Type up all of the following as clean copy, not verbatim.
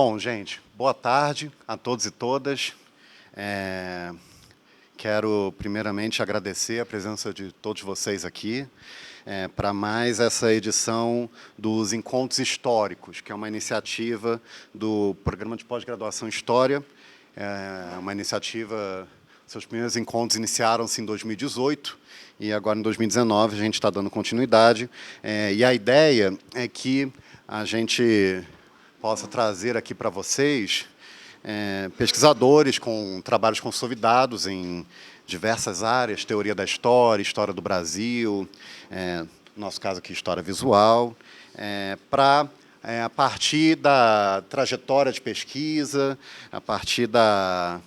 Bom, gente, boa tarde a todos e todas. Quero, primeiramente, agradecer a presença de todos vocês aqui para mais essa edição dos Encontros Históricos, que é uma iniciativa do Programa de Pós-Graduação em História. Uma iniciativa, seus primeiros encontros iniciaram-se em 2018, e agora, em 2019, a gente está dando continuidade. E a ideia é que a gente possa trazer aqui para vocês pesquisadores com trabalhos consolidados em diversas áreas, teoria da história, história do Brasil, no nosso caso aqui, história visual, para, a partir da trajetória de pesquisa, a partir da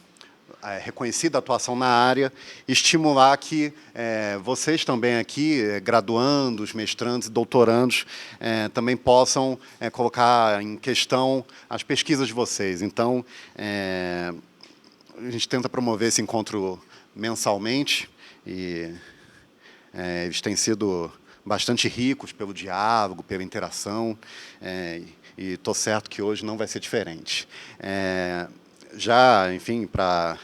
reconhecida atuação na área, estimular que vocês também aqui, graduandos, mestrandos e doutorandos, também possam colocar em questão as pesquisas de vocês. Então, a gente tenta promover esse encontro mensalmente, e eles têm sido bastante ricos pelo diálogo, pela interação, e estou certo que hoje não vai ser diferente. Já, enfim, para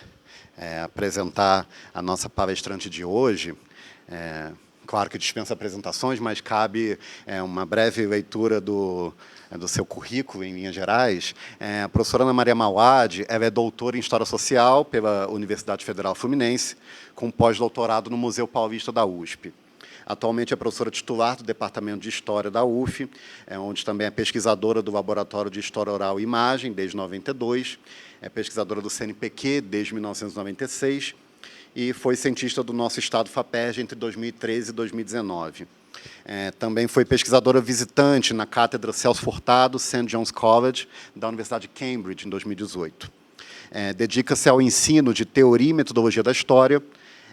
apresentar a nossa palestrante de hoje, claro que dispensa apresentações, mas cabe uma breve leitura do seu currículo, em linhas gerais. A professora Ana Maria Mauad, ela é doutora em História Social pela Universidade Federal Fluminense, com pós-doutorado no Museu Paulista da USP. Atualmente é professora titular do Departamento de História da UF, onde também é pesquisadora do Laboratório de História Oral e Imagem, desde 92, é pesquisadora do CNPq desde 1996, e foi cientista do nosso Estado FAPERJ entre 2013 e 2019. Também foi pesquisadora visitante na Cátedra Celso Furtado, St. John's College, da Universidade de Cambridge, em 2018. Dedica-se ao ensino de teoria e metodologia da história,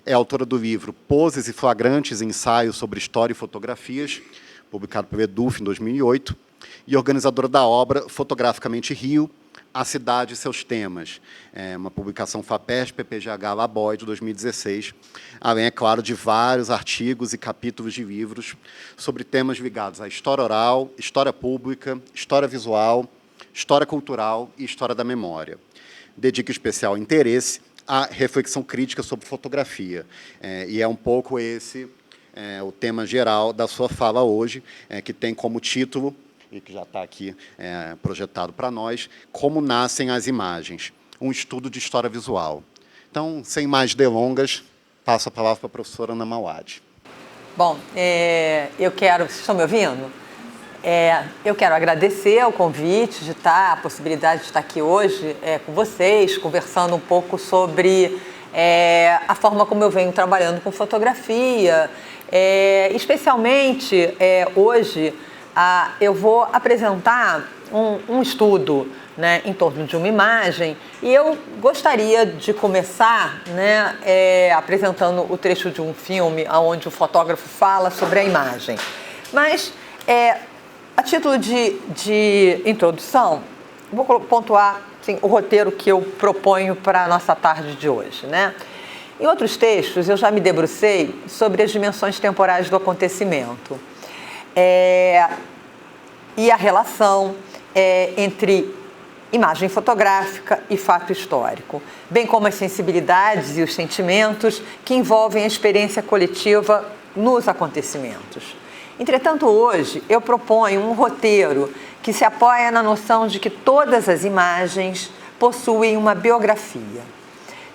é autora do livro Poses e Flagrantes, ensaios sobre história e fotografias, publicado pelo EDUF em 2008, e organizadora da obra Fotograficamente Rio, A Cidade e Seus Temas, uma publicação FAPERJ, PPGH, Laboy, de 2016, além, é claro, de vários artigos e capítulos de livros sobre temas ligados à história oral, história pública, história visual, história cultural e história da memória. Dedica especial interesse à reflexão crítica sobre fotografia, e é um pouco esse o tema geral da sua fala hoje, que tem como título, e que já está aqui projetado para nós, Como Nascem as Imagens, um estudo de história visual. Então, sem mais delongas, passo a palavra para a professora Ana Mauad. Bom, eu quero... Vocês estão me ouvindo? Eu quero agradecer o convite a possibilidade de estar aqui hoje com vocês, conversando um pouco sobre a forma como eu venho trabalhando com fotografia. Especialmente, hoje, eu vou apresentar um estudo, né, em torno de uma imagem, e eu gostaria de começar, né, apresentando o trecho de um filme onde o fotógrafo fala sobre a imagem. Mas, a título de introdução, vou pontuar assim, o roteiro que eu proponho para a nossa tarde de hoje, né? Em outros textos, eu já me debrucei sobre as dimensões temporais do acontecimento e a relação entre imagem fotográfica e fato histórico, bem como as sensibilidades e os sentimentos que envolvem a experiência coletiva nos acontecimentos. Entretanto, hoje, eu proponho um roteiro que se apoia na noção de que todas as imagens possuem uma biografia,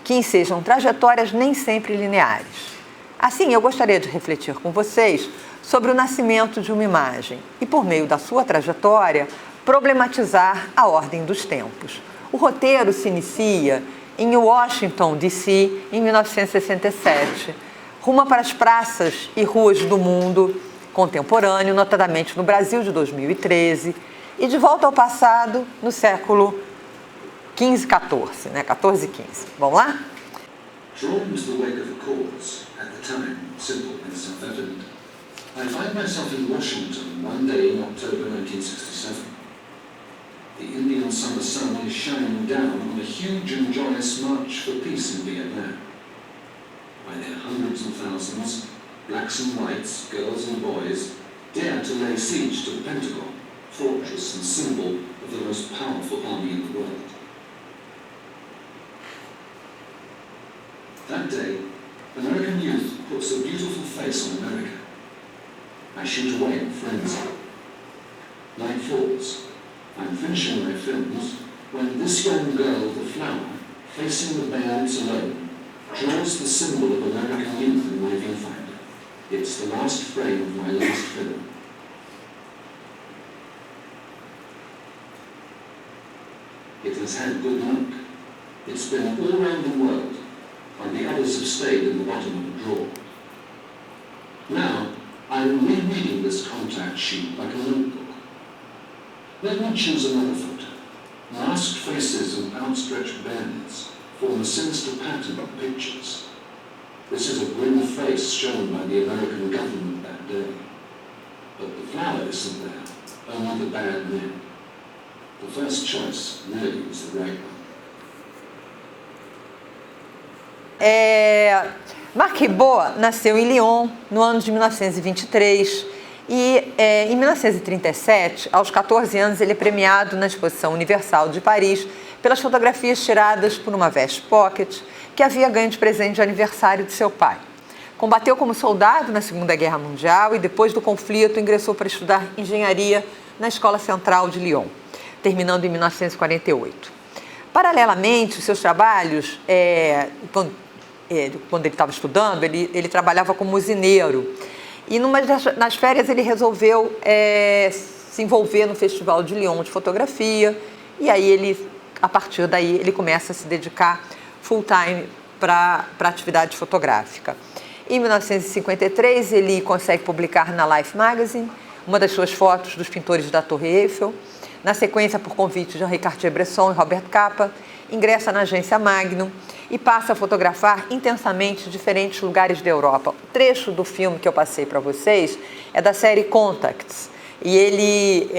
que ensejam trajetórias nem sempre lineares. Assim, eu gostaria de refletir com vocês sobre o nascimento de uma imagem e, por meio da sua trajetória, problematizar a ordem dos tempos. O roteiro se inicia em Washington, D.C., em 1967, rumo para as praças e ruas do mundo contemporâneo, notadamente no Brasil de 2013, e de volta ao passado no século XV, XIV, né? 14 e 15. Vamos lá? Drawn was the wake of the cause, at the time simple and self-evident. I find myself in Washington one day in October 1967. The Indian summer sun is shining down on a huge and joyous march for peace in Vietnam. By their hundreds and thousands, blacks and whites, girls and boys, dare to lay siege to the Pentagon, fortress and symbol of the most powerful army in the world. That day, American youth puts a beautiful face on America. I shoot away in frenzy. Night falls. I'm finishing my films when this young girl, the flower, facing the bayonets alone, draws the symbol of American youth in my viewfinder. It's the last frame of my last film. It has had good luck. It's been all around the world, and the others have stayed in the bottom of the drawer. Now, I'm rereading this contact sheet like a notebook. Let me choose another photo. Masked faces and outstretched bayonets form a sinister pattern of pictures. This is a grim face shown by the American government that day. But the flower isn't there, only the bad men. The first choice really was the right one. Marc Ribot nasceu em Lyon no ano de 1923 e, em 1937, aos 14 anos, ele é premiado na Exposição Universal de Paris pelas fotografias tiradas por uma Veste Pocket que havia ganho de presente de aniversário de seu pai. Combateu como soldado na Segunda Guerra Mundial e, depois do conflito, ingressou para estudar engenharia na Escola Central de Lyon, terminando em 1948. Paralelamente, os seus trabalhos, quando ele estava estudando, ele trabalhava como usineiro. E nas férias ele resolveu se envolver no Festival de Lyon de fotografia. E aí, a partir daí, ele começa a se dedicar full time para a atividade fotográfica. Em 1953, ele consegue publicar na Life Magazine uma das suas fotos dos pintores da Torre Eiffel. Na sequência, por convite de Henri Cartier-Bresson e Robert Capa, ingressa na agência Magnum e passa a fotografar intensamente diferentes lugares da Europa. O trecho do filme que eu passei para vocês é da série Contacts. E ele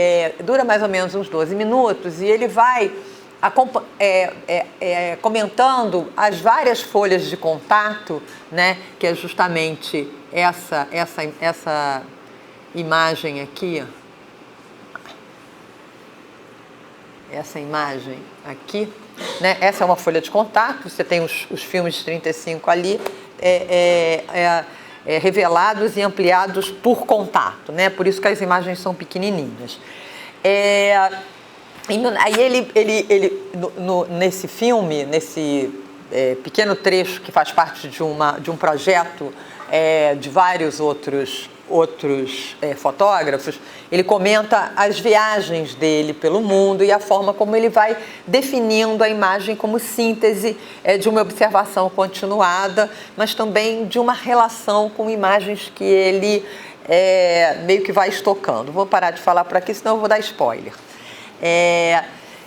dura mais ou menos uns 12 minutos e ele vai comentando as várias folhas de contato, né, que é justamente essa imagem aqui. Essa imagem aqui, né? Essa é uma folha de contato, você tem os filmes de 35 ali, revelados e ampliados por contato, né? Por isso que as imagens são pequenininhas. Aí nesse filme, nesse pequeno trecho que faz parte de um projeto de vários outros fotógrafos, ele comenta as viagens dele pelo mundo e a forma como ele vai definindo a imagem como síntese de uma observação continuada, mas também de uma relação com imagens que ele meio que vai estocando. Vou parar de falar por aqui, senão eu vou dar spoiler.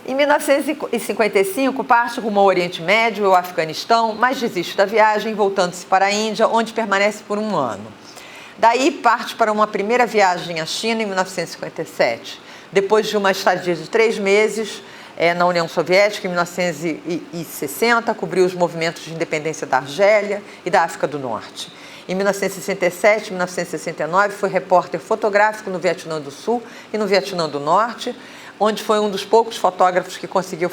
Em 1955, parte rumo ao Oriente Médio e ao Afeganistão, mas desiste da viagem, voltando-se para a Índia, onde permanece por um ano. Daí parte para uma primeira viagem à China em 1957. Depois de uma estadia de 3 meses na União Soviética, em 1960, cobriu os movimentos de independência da Argélia e da África do Norte. Em 1967 e 1969, foi repórter fotográfico no Vietnã do Sul e no Vietnã do Norte, onde foi um dos poucos fotógrafos que conseguiu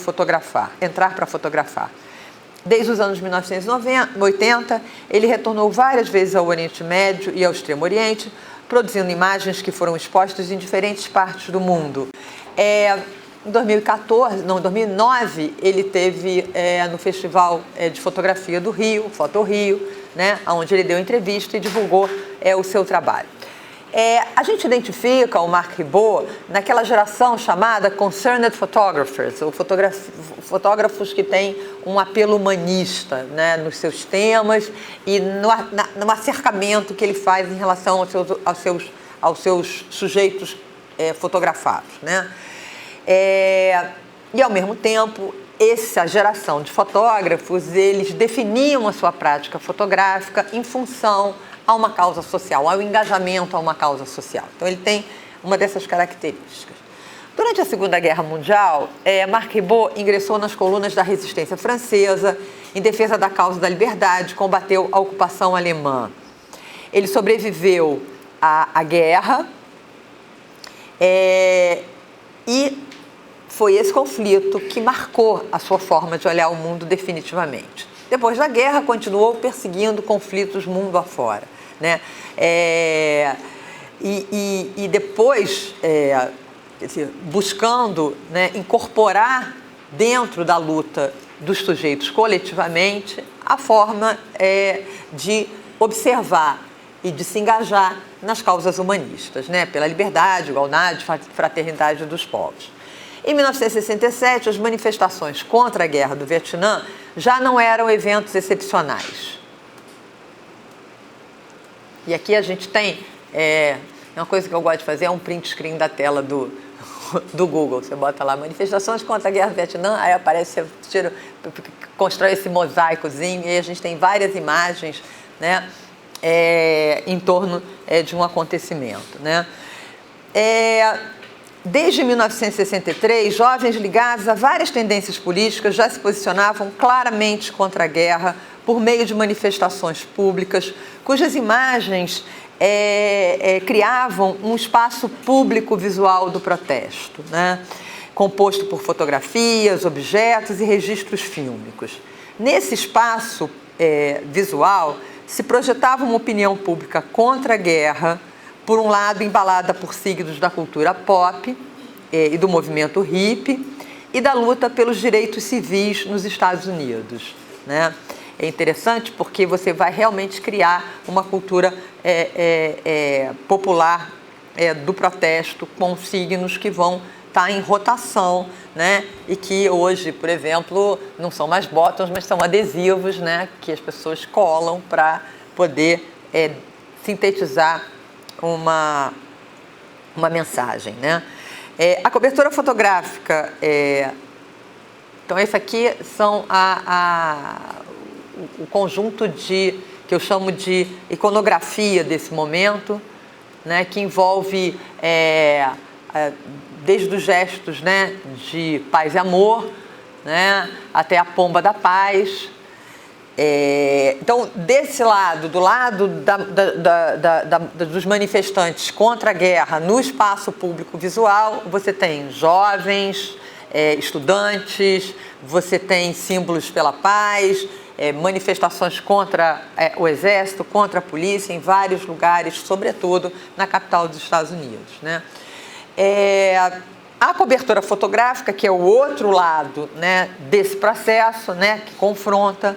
entrar para fotografar. Desde os anos 1980, ele retornou várias vezes ao Oriente Médio e ao Extremo Oriente, produzindo imagens que foram expostas em diferentes partes do mundo. Em 2009, ele teve no Festival de Fotografia do Rio, Foto Rio, né, onde ele deu entrevista e divulgou o seu trabalho. A gente identifica o Marc Ribot naquela geração chamada Concerned Photographers, ou fotógrafos que têm um apelo humanista, né, nos seus temas e no acercamento que ele faz em relação aos seus sujeitos fotografados, né? E, ao mesmo tempo, essa geração de fotógrafos, eles definiam a sua prática fotográfica em função a uma causa social, ao engajamento a uma causa social. Então, ele tem uma dessas características. Durante a Segunda Guerra Mundial, Marc Ribot ingressou nas colunas da resistência francesa em defesa da causa da liberdade, combateu a ocupação alemã. Ele sobreviveu à guerra e foi esse conflito que marcou a sua forma de olhar o mundo definitivamente. Depois da guerra, continuou perseguindo conflitos mundo afora, né? E depois, buscando, né, incorporar dentro da luta dos sujeitos coletivamente a forma de observar e de se engajar nas causas humanistas, né, pela liberdade, igualdade, fraternidade dos povos. Em 1967, as manifestações contra a guerra do Vietnã já não eram eventos excepcionais. E aqui a gente tem, uma coisa que eu gosto de fazer, é um print screen da tela do Google. Você bota lá, manifestações contra a guerra do Vietnã, aí aparece, você constrói esse mosaicozinho, e aí a gente tem várias imagens, né, em torno de um acontecimento, né? Desde 1963, jovens ligados a várias tendências políticas já se posicionavam claramente contra a guerra por meio de manifestações públicas, cujas imagens criavam um espaço público visual do protesto, né? Composto por fotografias, objetos e registros fílmicos. Nesse espaço visual se projetava uma opinião pública contra a guerra, por um lado embalada por signos da cultura pop e do movimento hippie e da luta pelos direitos civis nos Estados Unidos, né? É interessante porque você vai realmente criar uma cultura popular do protesto com signos que vão estar em rotação, né? E que hoje, por exemplo, não são mais botões, mas são adesivos, né? Que as pessoas colam para poder sintetizar uma mensagem, né? A cobertura fotográfica, então esse aqui são o conjunto que eu chamo de iconografia desse momento, né? Que envolve desde os gestos, né, de paz e amor, né, até a pomba da paz. Então, desse lado, do lado dos manifestantes contra a guerra no espaço público visual, você tem jovens, estudantes, você tem símbolos pela paz, manifestações contra o exército, contra a polícia, em vários lugares, sobretudo na capital dos Estados Unidos, né? A cobertura fotográfica, que é o outro lado, né, desse processo, né, que confronta,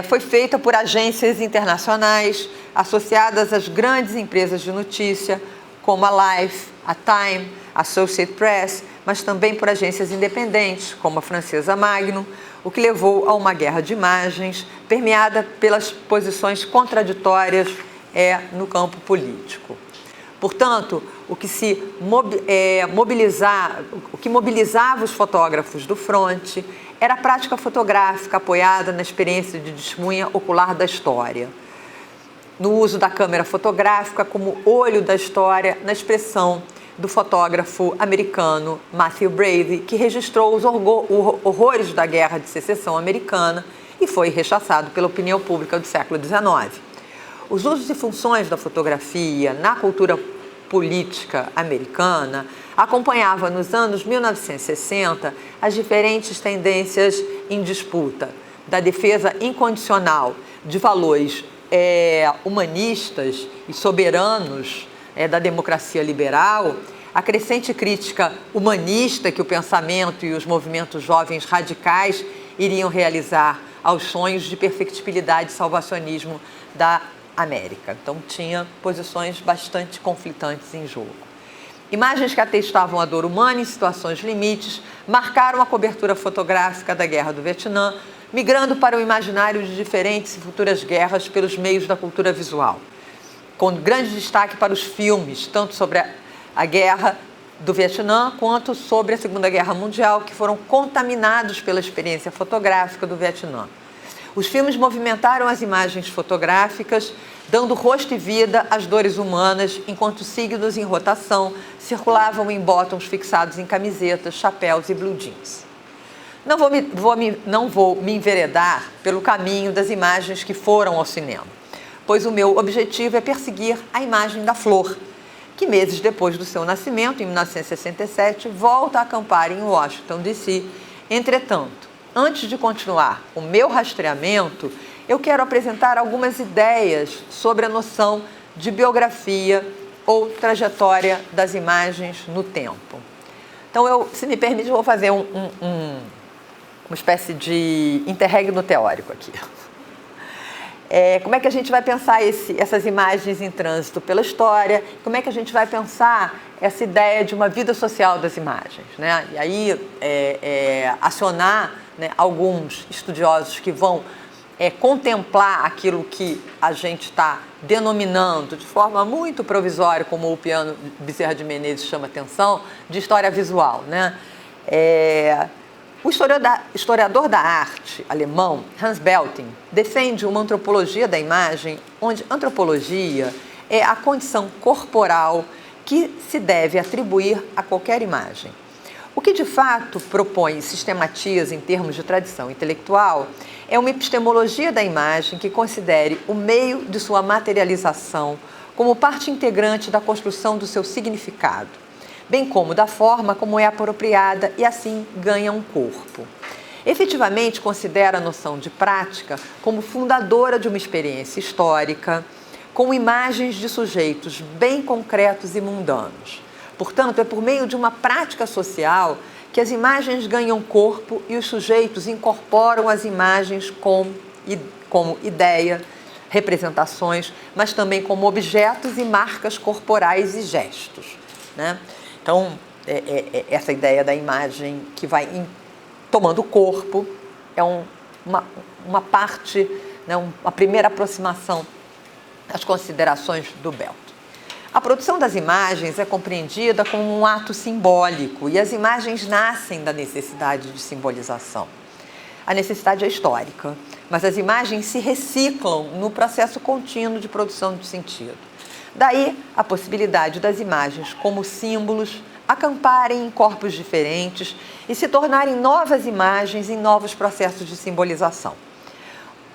foi feita por agências internacionais associadas às grandes empresas de notícia, como a Life, a Time, a Associated Press, mas também por agências independentes, como a francesa Magnum, o que levou a uma guerra de imagens permeada pelas posições contraditórias no campo político. Portanto, o que mobilizava os fotógrafos do fronte era a prática fotográfica apoiada na experiência de testemunha ocular da história, no uso da câmera fotográfica como olho da história, na expressão do fotógrafo americano Matthew Brady, que registrou os horrores da Guerra de Secessão Americana e foi rechaçado pela opinião pública do século XIX. Os usos e funções da fotografia na cultura política americana acompanhava nos anos 1960 as diferentes tendências em disputa, da defesa incondicional de valores humanistas e soberanos da democracia liberal, a crescente crítica humanista que o pensamento e os movimentos jovens radicais iriam realizar aos sonhos de perfectibilidade e salvacionismo da América. Então, tinha posições bastante conflitantes em jogo. Imagens que atestavam a dor humana em situações limites marcaram a cobertura fotográfica da Guerra do Vietnã, migrando para o imaginário de diferentes e futuras guerras pelos meios da cultura visual, com grande destaque para os filmes, tanto sobre a Guerra do Vietnã quanto sobre a Segunda Guerra Mundial, que foram contaminados pela experiência fotográfica do Vietnã. Os filmes movimentaram as imagens fotográficas, dando rosto e vida às dores humanas, enquanto signos em rotação circulavam em botões fixados em camisetas, chapéus e blue jeans. Não vou me enveredar pelo caminho das imagens que foram ao cinema, pois o meu objetivo é perseguir a imagem da flor, que meses depois do seu nascimento, em 1967, volta a acampar em Washington, D.C. Entretanto, antes de continuar o meu rastreamento, eu quero apresentar algumas ideias sobre a noção de biografia ou trajetória das imagens no tempo. Então, se me permite, eu vou fazer uma espécie de interregno teórico aqui. Como é que a gente vai pensar essas imagens em trânsito pela história? Como é que a gente vai pensar essa ideia de uma vida social das imagens, né? E aí acionar, né, alguns estudiosos que vão contemplar aquilo que a gente está denominando de forma muito provisória, como o Piano Bezerra de Menezes chama atenção, de história visual, né? O historiador da arte alemão, Hans Belting, defende uma antropologia da imagem, onde antropologia é a condição corporal que se deve atribuir a qualquer imagem. O que de fato propõe e sistematiza em termos de tradição intelectual é uma epistemologia da imagem que considere o meio de sua materialização como parte integrante da construção do seu significado, bem como da forma como é apropriada e assim ganha um corpo. Efetivamente, considera a noção de prática como fundadora de uma experiência histórica, com imagens de sujeitos bem concretos e mundanos. Portanto, é por meio de uma prática social que as imagens ganham corpo e os sujeitos incorporam as imagens como ideia, representações, mas também como objetos e marcas corporais e gestos, né? Então, essa ideia da imagem que vai tomando corpo é uma parte, né, uma primeira aproximação às considerações do Belting. A produção das imagens é compreendida como um ato simbólico e as imagens nascem da necessidade de simbolização. A necessidade é histórica, mas as imagens se reciclam no processo contínuo de produção de sentido. Daí a possibilidade das imagens como símbolos acamparem em corpos diferentes e se tornarem novas imagens em novos processos de simbolização.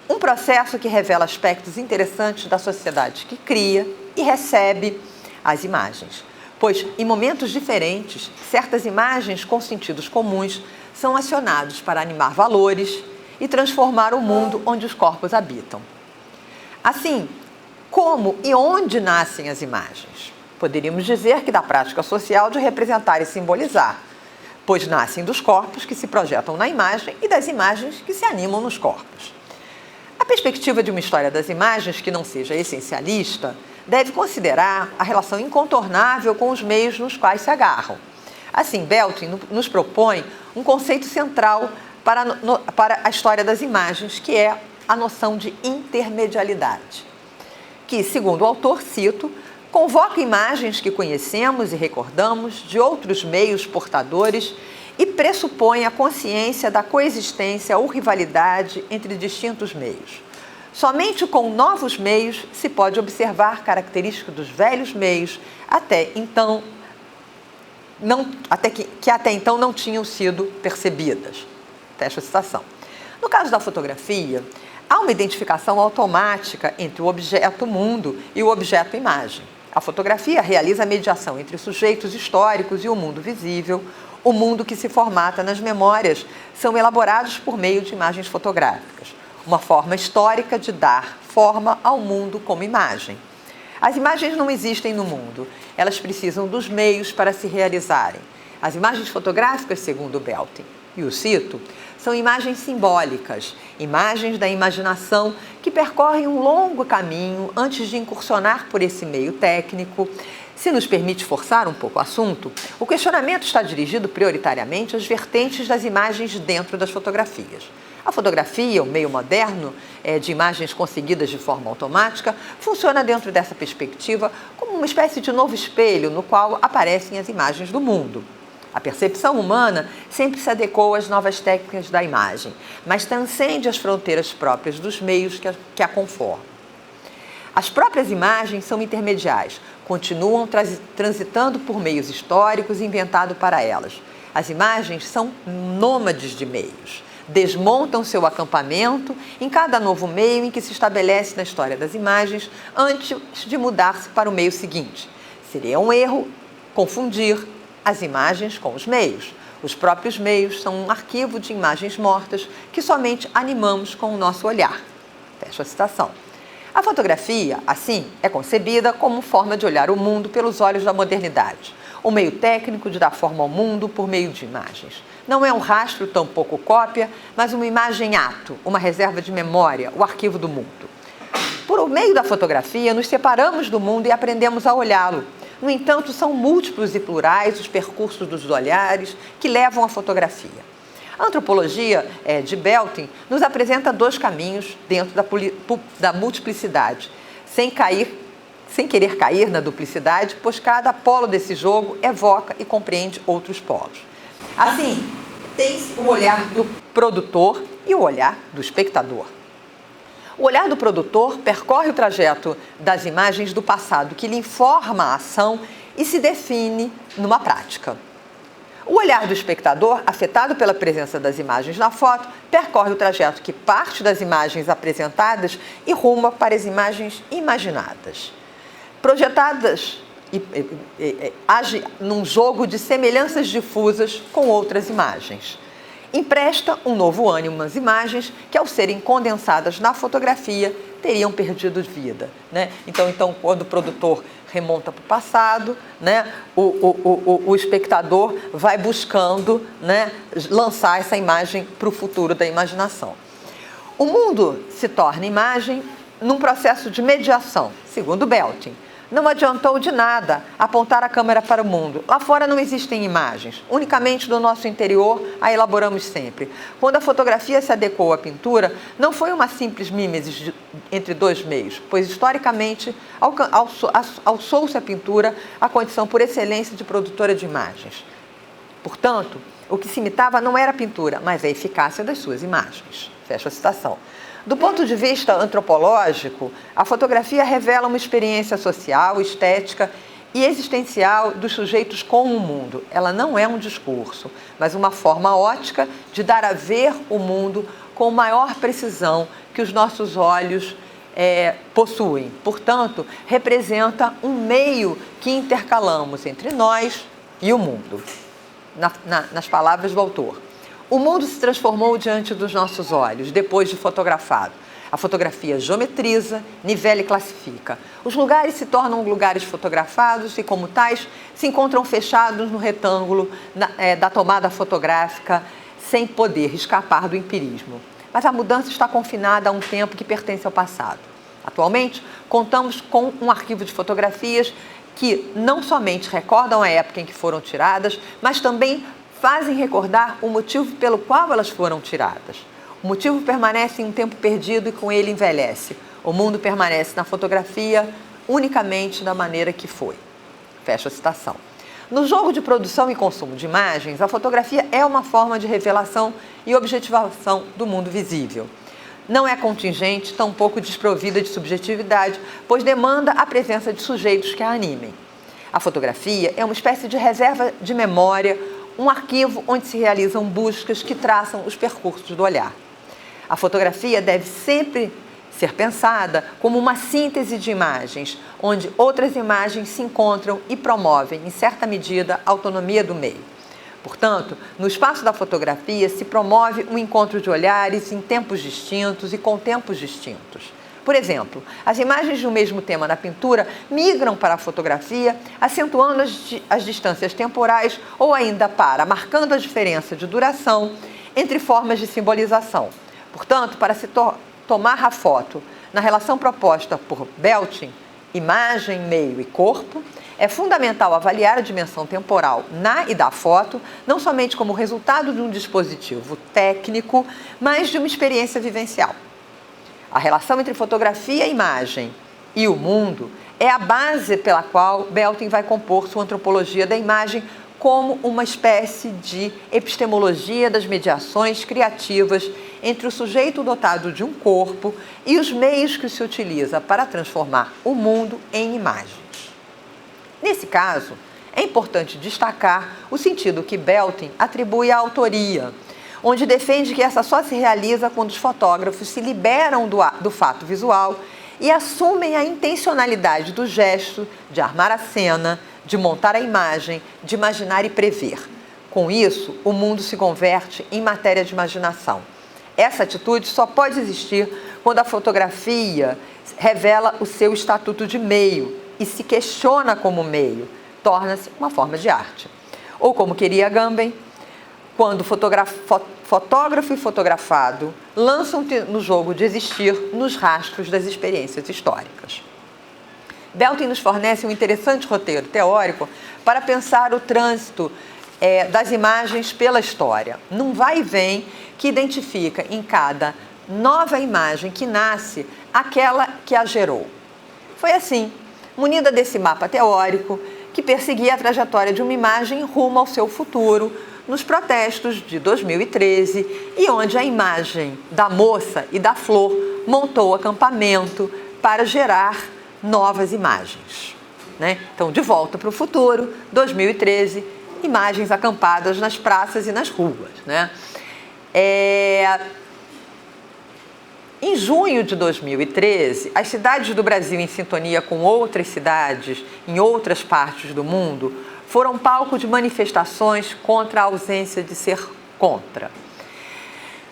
Um processo que revela aspectos interessantes da sociedade que cria e recebe as imagens, pois em momentos diferentes, certas imagens com sentidos comuns são acionados para animar valores e transformar o mundo onde os corpos habitam. Assim, como e onde nascem as imagens? Poderíamos dizer que da prática social de representar e simbolizar, pois nascem dos corpos que se projetam na imagem e das imagens que se animam nos corpos. A perspectiva de uma história das imagens que não seja essencialista deve considerar a relação incontornável com os meios nos quais se agarram. Assim, Belting nos propõe um conceito central para a história das imagens, que é a noção de intermedialidade, que, segundo o autor, cito, convoca imagens que conhecemos e recordamos de outros meios portadores e pressupõe a consciência da coexistência ou rivalidade entre distintos meios. Somente com novos meios se pode observar características dos velhos meios que até então não tinham sido percebidas. Fecha a citação. No caso da fotografia, há uma identificação automática entre o objeto mundo e o objeto imagem. A fotografia realiza a mediação entre os sujeitos históricos e o mundo visível. O mundo que se formata nas memórias são elaborados por meio de imagens fotográficas, uma forma histórica de dar forma ao mundo como imagem. As imagens não existem no mundo, elas precisam dos meios para se realizarem. As imagens fotográficas, segundo Belting, e o cito, são imagens simbólicas, imagens da imaginação que percorrem um longo caminho antes de incursionar por esse meio técnico. Se nos permite forçar um pouco o assunto, o questionamento está dirigido prioritariamente às vertentes das imagens dentro das fotografias. A fotografia, o meio moderno de imagens conseguidas de forma automática, funciona dentro dessa perspectiva como uma espécie de novo espelho no qual aparecem as imagens do mundo. A percepção humana sempre se adequou às novas técnicas da imagem, mas transcende as fronteiras próprias dos meios que a conformam. As próprias imagens são intermediais, continuam transitando por meios históricos inventados para elas. As imagens são nômades de meios, desmontam seu acampamento em cada novo meio em que se estabelece na história das imagens antes de mudar-se para o meio seguinte. Seria um erro confundir as imagens com os meios. Os próprios meios são um arquivo de imagens mortas que somente animamos com o nosso olhar. Fecha a citação. A fotografia, assim, é concebida como forma de olhar o mundo pelos olhos da modernidade, um meio técnico de dar forma ao mundo por meio de imagens. Não é um rastro, tampouco cópia, mas uma imagem-ato, uma reserva de memória, o arquivo do mundo. Por meio da fotografia, nos separamos do mundo e aprendemos a olhá-lo. No entanto, são múltiplos e plurais os percursos dos olhares que levam à fotografia. A antropologia de Belting nos apresenta dois caminhos dentro da multiplicidade, sem querer cair na duplicidade, pois cada polo desse jogo evoca e compreende outros polos. Assim, tem-se o olhar do produtor e o olhar do espectador. O olhar do produtor percorre o trajeto das imagens do passado, que lhe informa a ação e se define numa prática. O olhar do espectador, afetado pela presença das imagens na foto, percorre o trajeto que parte das imagens apresentadas e ruma para as imagens imaginadas. Projetadas, age num jogo de semelhanças difusas com outras imagens. Empresta um novo ânimo às imagens que, ao serem condensadas na fotografia, teriam perdido vida, né? Então, quando o produtor remonta para o passado, né, o espectador vai buscando, né, lançar essa imagem para o futuro da imaginação. O mundo se torna imagem num processo de mediação, segundo Belting. Não adiantou de nada apontar a câmera para o mundo. Lá fora não existem imagens. Unicamente do nosso interior a elaboramos sempre. Quando a fotografia se adequou à pintura, não foi uma simples mimesis entre dois meios, pois historicamente alçou-se a pintura a condição por excelência de produtora de imagens. Portanto, o que se imitava não era a pintura, mas a eficácia das suas imagens. Fecha a citação. Do ponto de vista antropológico, a fotografia revela uma experiência social, estética e existencial dos sujeitos com o mundo. Ela não é um discurso, mas uma forma ótica de dar a ver o mundo com maior precisão que os nossos olhos possuem. Portanto, representa um meio que intercalamos entre nós e o mundo. Nas palavras do autor. O mundo se transformou diante dos nossos olhos, depois de fotografado. A fotografia geometriza, nivela e classifica. Os lugares se tornam lugares fotografados e, como tais, se encontram fechados no retângulo da tomada fotográfica, sem poder escapar do empirismo. Mas a mudança está confinada a um tempo que pertence ao passado. Atualmente, contamos com um arquivo de fotografias que não somente recordam a época em que foram tiradas, mas também fazem recordar o motivo pelo qual elas foram tiradas. O motivo permanece em um tempo perdido e com ele envelhece. O mundo permanece na fotografia unicamente da maneira que foi. Fecha a citação. No jogo de produção e consumo de imagens, a fotografia é uma forma de revelação e objetivação do mundo visível. Não é contingente, tampouco desprovida de subjetividade, pois demanda a presença de sujeitos que a animem. A fotografia é uma espécie de reserva de memória, um arquivo onde se realizam buscas que traçam os percursos do olhar. A fotografia deve sempre ser pensada como uma síntese de imagens, onde outras imagens se encontram e promovem, em certa medida, a autonomia do meio. Portanto, no espaço da fotografia se promove um encontro de olhares em tempos distintos e com tempos distintos. Por exemplo, as imagens do mesmo tema na pintura migram para a fotografia, acentuando as distâncias temporais ou ainda marcando a diferença de duração entre formas de simbolização. Portanto, para se tomar a foto na relação proposta por Belting, imagem, meio e corpo, é fundamental avaliar a dimensão temporal na e da foto, não somente como resultado de um dispositivo técnico, mas de uma experiência vivencial. A relação entre fotografia e imagem e o mundo é a base pela qual Belting vai compor sua antropologia da imagem como uma espécie de epistemologia das mediações criativas entre o sujeito dotado de um corpo e os meios que se utiliza para transformar o mundo em imagens. Nesse caso, é importante destacar o sentido que Belting atribui à autoria, onde defende que essa só se realiza quando os fotógrafos se liberam do fato visual e assumem a intencionalidade do gesto, de armar a cena, de montar a imagem, de imaginar e prever. Com isso, o mundo se converte em matéria de imaginação. Essa atitude só pode existir quando a fotografia revela o seu estatuto de meio e se questiona como meio, torna-se uma forma de arte. Ou como queria Agamben, quando fotógrafo e fotografado lançam-se no jogo de existir nos rastros das experiências históricas. Belting nos fornece um interessante roteiro teórico para pensar o trânsito das imagens pela história, num vai e vem que identifica em cada nova imagem que nasce aquela que a gerou. Foi assim, munida desse mapa teórico, que perseguia a trajetória de uma imagem rumo ao seu futuro, nos protestos de 2013, e onde a imagem da moça e da flor montou acampamento para gerar novas imagens. Né? Então, De Volta para o Futuro, 2013, imagens acampadas nas praças e nas ruas. Né? Em junho de 2013, as cidades do Brasil, em sintonia com outras cidades em outras partes do mundo, foram palco de manifestações contra a ausência de ser contra.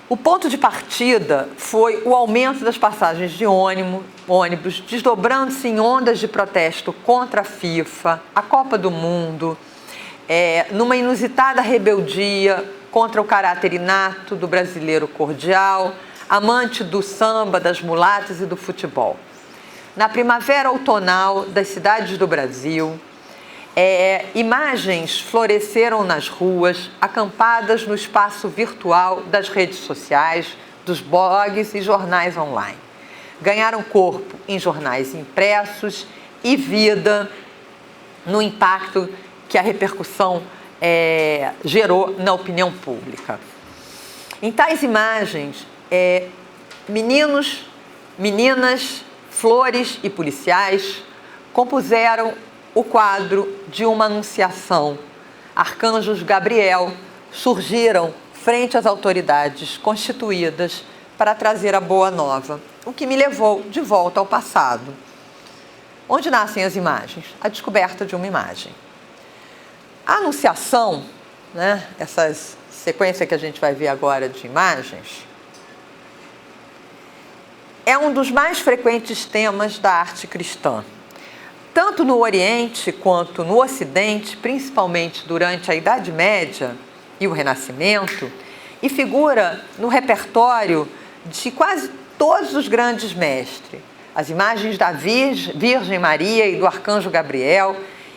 O ponto de partida foi o aumento das passagens de ônibus, desdobrando-se em ondas de protesto contra a FIFA, a Copa do Mundo, numa inusitada rebeldia contra o caráter inato do brasileiro cordial, amante do samba, das mulatas e do futebol. Na primavera outonal das cidades do Brasil, imagens floresceram nas ruas, acampadas no espaço virtual das redes sociais, dos blogs e jornais online. Ganharam corpo em jornais impressos e vida no impacto que a repercussão gerou na opinião pública. Em tais imagens, meninos, meninas, flores e policiais compuseram o quadro de uma anunciação. Arcanjos Gabriel surgiram frente às autoridades constituídas para trazer a boa nova, o que me levou de volta ao passado. Onde nascem as imagens? A descoberta de uma imagem. A anunciação, né, essa sequência que a gente vai ver agora de imagens, é um dos mais frequentes temas da arte cristã. Tanto no Oriente quanto no Ocidente, principalmente durante a Idade Média e o Renascimento, e figura no repertório de quase todos os grandes mestres. As imagens da Virgem Maria e do Arcanjo Gabriel,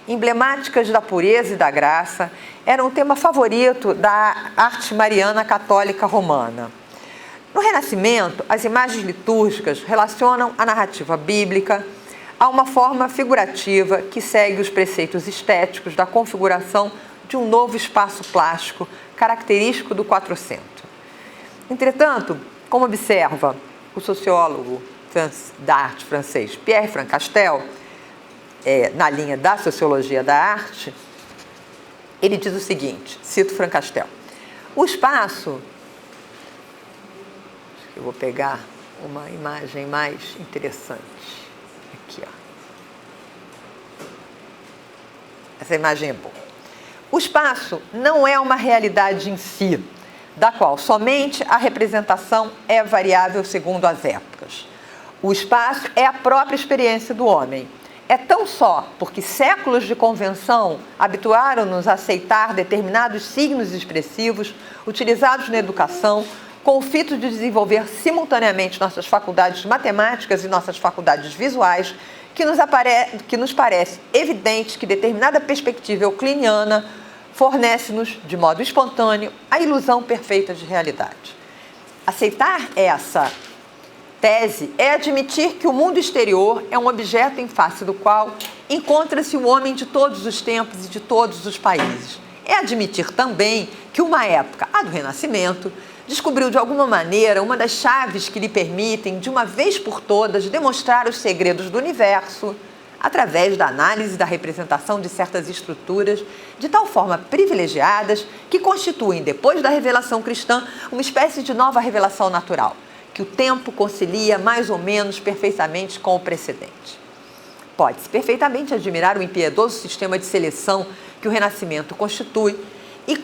emblemáticas da pureza e da graça, eram o tema favorito da arte mariana católica romana. No Renascimento, as imagens litúrgicas relacionam a narrativa bíblica a uma forma figurativa que segue os preceitos estéticos da configuração de um novo espaço plástico característico do Quatrocento. Entretanto, como observa o sociólogo da arte francês Pierre Francastel, na linha da sociologia da arte, ele diz o seguinte, cito Francastel: o espaço... Eu vou pegar uma imagem mais interessante. Aqui, ó. Essa imagem é boa. O espaço não é uma realidade em si, da qual somente a representação é variável segundo as épocas. O espaço é a própria experiência do homem. É tão só porque séculos de convenção habituaram-nos a aceitar determinados signos expressivos utilizados na educação, com o fito de desenvolver simultaneamente nossas faculdades matemáticas e nossas faculdades visuais, que nos parece evidente que determinada perspectiva euclidiana fornece-nos, de modo espontâneo, a ilusão perfeita de realidade. Aceitar essa tese é admitir que o mundo exterior é um objeto em face do qual encontra-se o homem de todos os tempos e de todos os países. É admitir também que uma época, a do Renascimento, descobriu de alguma maneira uma das chaves que lhe permitem, de uma vez por todas, demonstrar os segredos do universo através da análise e da representação de certas estruturas de tal forma privilegiadas que constituem, depois da revelação cristã, uma espécie de nova revelação natural, que o tempo concilia mais ou menos perfeitamente com o precedente. Pode-se perfeitamente admirar o impiedoso sistema de seleção que o Renascimento constitui e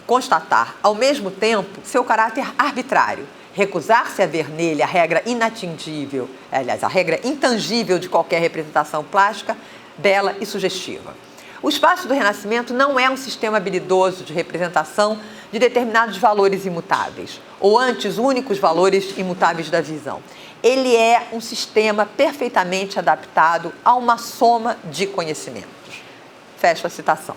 constatar, ao mesmo tempo, seu caráter arbitrário, recusar-se a ver nele a regra inatingível, aliás, a regra intangível de qualquer representação plástica, bela e sugestiva. O espaço do Renascimento não é um sistema habilidoso de representação de determinados valores imutáveis, ou antes únicos valores imutáveis da visão. Ele é um sistema perfeitamente adaptado a uma soma de conhecimentos. Fecho a citação.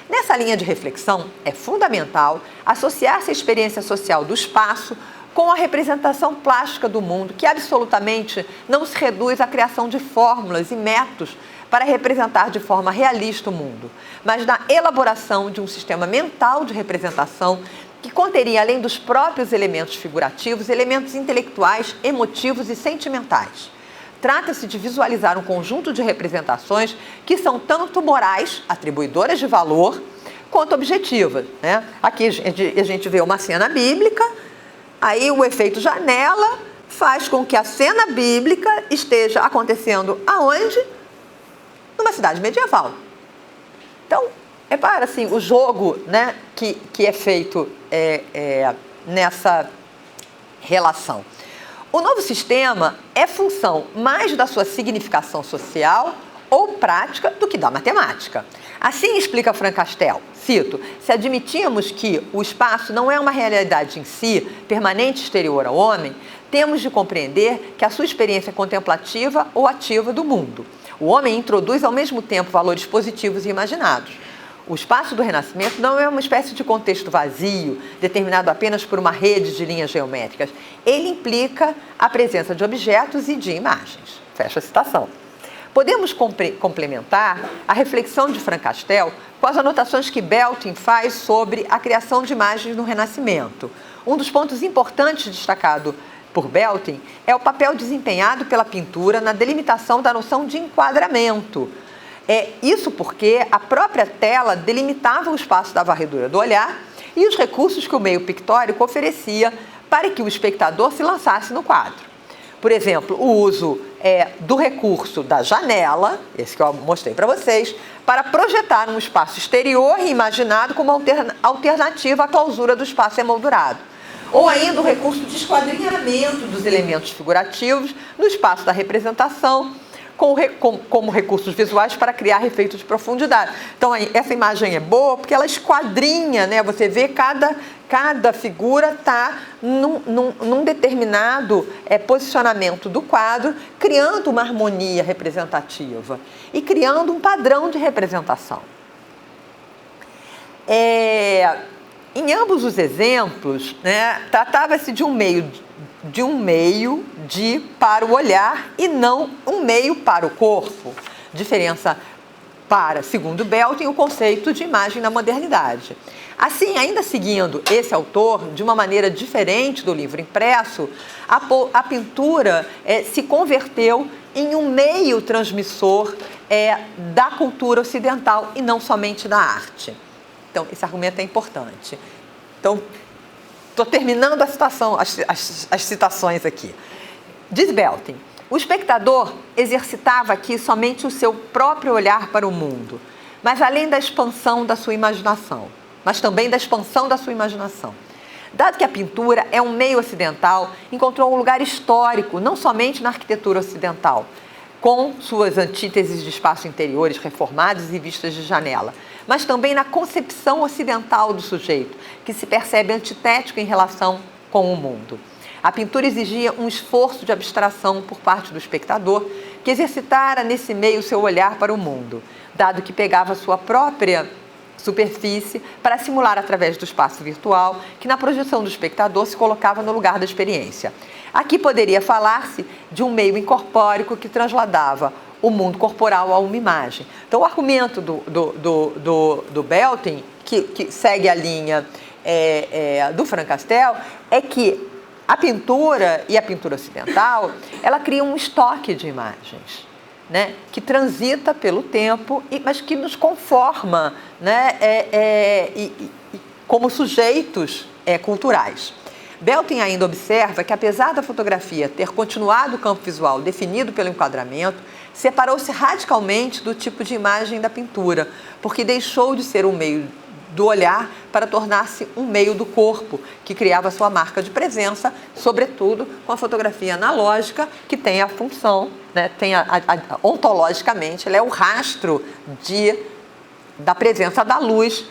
Nessa linha de reflexão, é fundamental associar-se à experiência social do espaço com a representação plástica do mundo, que absolutamente não se reduz à criação de fórmulas e métodos para representar de forma realista o mundo, mas na elaboração de um sistema mental de representação que conteria, além dos próprios elementos figurativos, elementos intelectuais, emotivos e sentimentais. Trata-se de visualizar um conjunto de representações que são tanto morais, atribuidoras de valor, quanto objetivas, né? Aqui a gente vê uma cena bíblica, aí o efeito janela faz com que a cena bíblica esteja acontecendo aonde? Numa cidade medieval. Então, repara assim, o jogo, né, que é feito nessa relação. O novo sistema é função mais da sua significação social ou prática do que da matemática. Assim explica Frank Castell, cito, se admitimos que o espaço não é uma realidade em si, permanente exterior ao homem, temos de compreender que a sua experiência é contemplativa ou ativa do mundo. O homem introduz ao mesmo tempo valores positivos e imaginados. O espaço do Renascimento não é uma espécie de contexto vazio, determinado apenas por uma rede de linhas geométricas. Ele implica a presença de objetos e de imagens. Fecha a citação. Podemos complementar a reflexão de Frank Castell com as anotações que Belting faz sobre a criação de imagens no Renascimento. Um dos pontos importantes destacado por Belting é o papel desempenhado pela pintura na delimitação da noção de enquadramento. Isso porque a própria tela delimitava o espaço da varredura do olhar e os recursos que o meio pictórico oferecia para que o espectador se lançasse no quadro. Por exemplo, o uso do recurso da janela, esse que eu mostrei para vocês, para projetar um espaço exterior e imaginado como alternativa à clausura do espaço emoldurado. Ou ainda o recurso de esquadrinhamento dos elementos figurativos no espaço da representação, como recursos visuais para criar efeitos de profundidade. Então, essa imagem é boa porque ela esquadrinha, né? Você vê cada figura está num determinado posicionamento do quadro, criando uma harmonia representativa e criando um padrão de representação. Em ambos os exemplos, né, tratava-se de um meio para o olhar e não um meio para o corpo. Diferença para, segundo Belting, o conceito de imagem na modernidade. Assim, ainda seguindo esse autor, de uma maneira diferente do livro impresso, a pintura se converteu em um meio transmissor da cultura ocidental e não somente da arte. Então, esse argumento é importante. Então, estou terminando a citação, as citações aqui. Diz Belting, o espectador exercitava aqui somente o seu próprio olhar para o mundo, mas além da expansão da sua imaginação, mas também da expansão da sua imaginação. Dado que a pintura é um meio ocidental, encontrou um lugar histórico, não somente na arquitetura ocidental, com suas antíteses de espaços interiores reformados e vistas de janela, mas também na concepção ocidental do sujeito, que se percebe antitético em relação com o mundo. A pintura exigia um esforço de abstração por parte do espectador, que exercitara nesse meio seu olhar para o mundo, dado que pegava sua própria superfície para simular através do espaço virtual, que na projeção do espectador se colocava no lugar da experiência. Aqui poderia falar-se de um meio incorpórico que transladava o mundo corporal a uma imagem. Então, o argumento do Belting, que segue a linha do Frank Castell, é que a pintura e a pintura ocidental, ela cria um estoque de imagens, né, que transita pelo tempo, mas que nos conforma, né, como sujeitos culturais. Belting ainda observa que, apesar da fotografia ter continuado o campo visual definido pelo enquadramento, separou-se radicalmente do tipo de imagem da pintura, porque deixou de ser um meio do olhar para tornar-se um meio do corpo, que criava sua marca de presença, sobretudo com a fotografia analógica, que tem a função, né, ontologicamente, ela é o rastro da presença da luz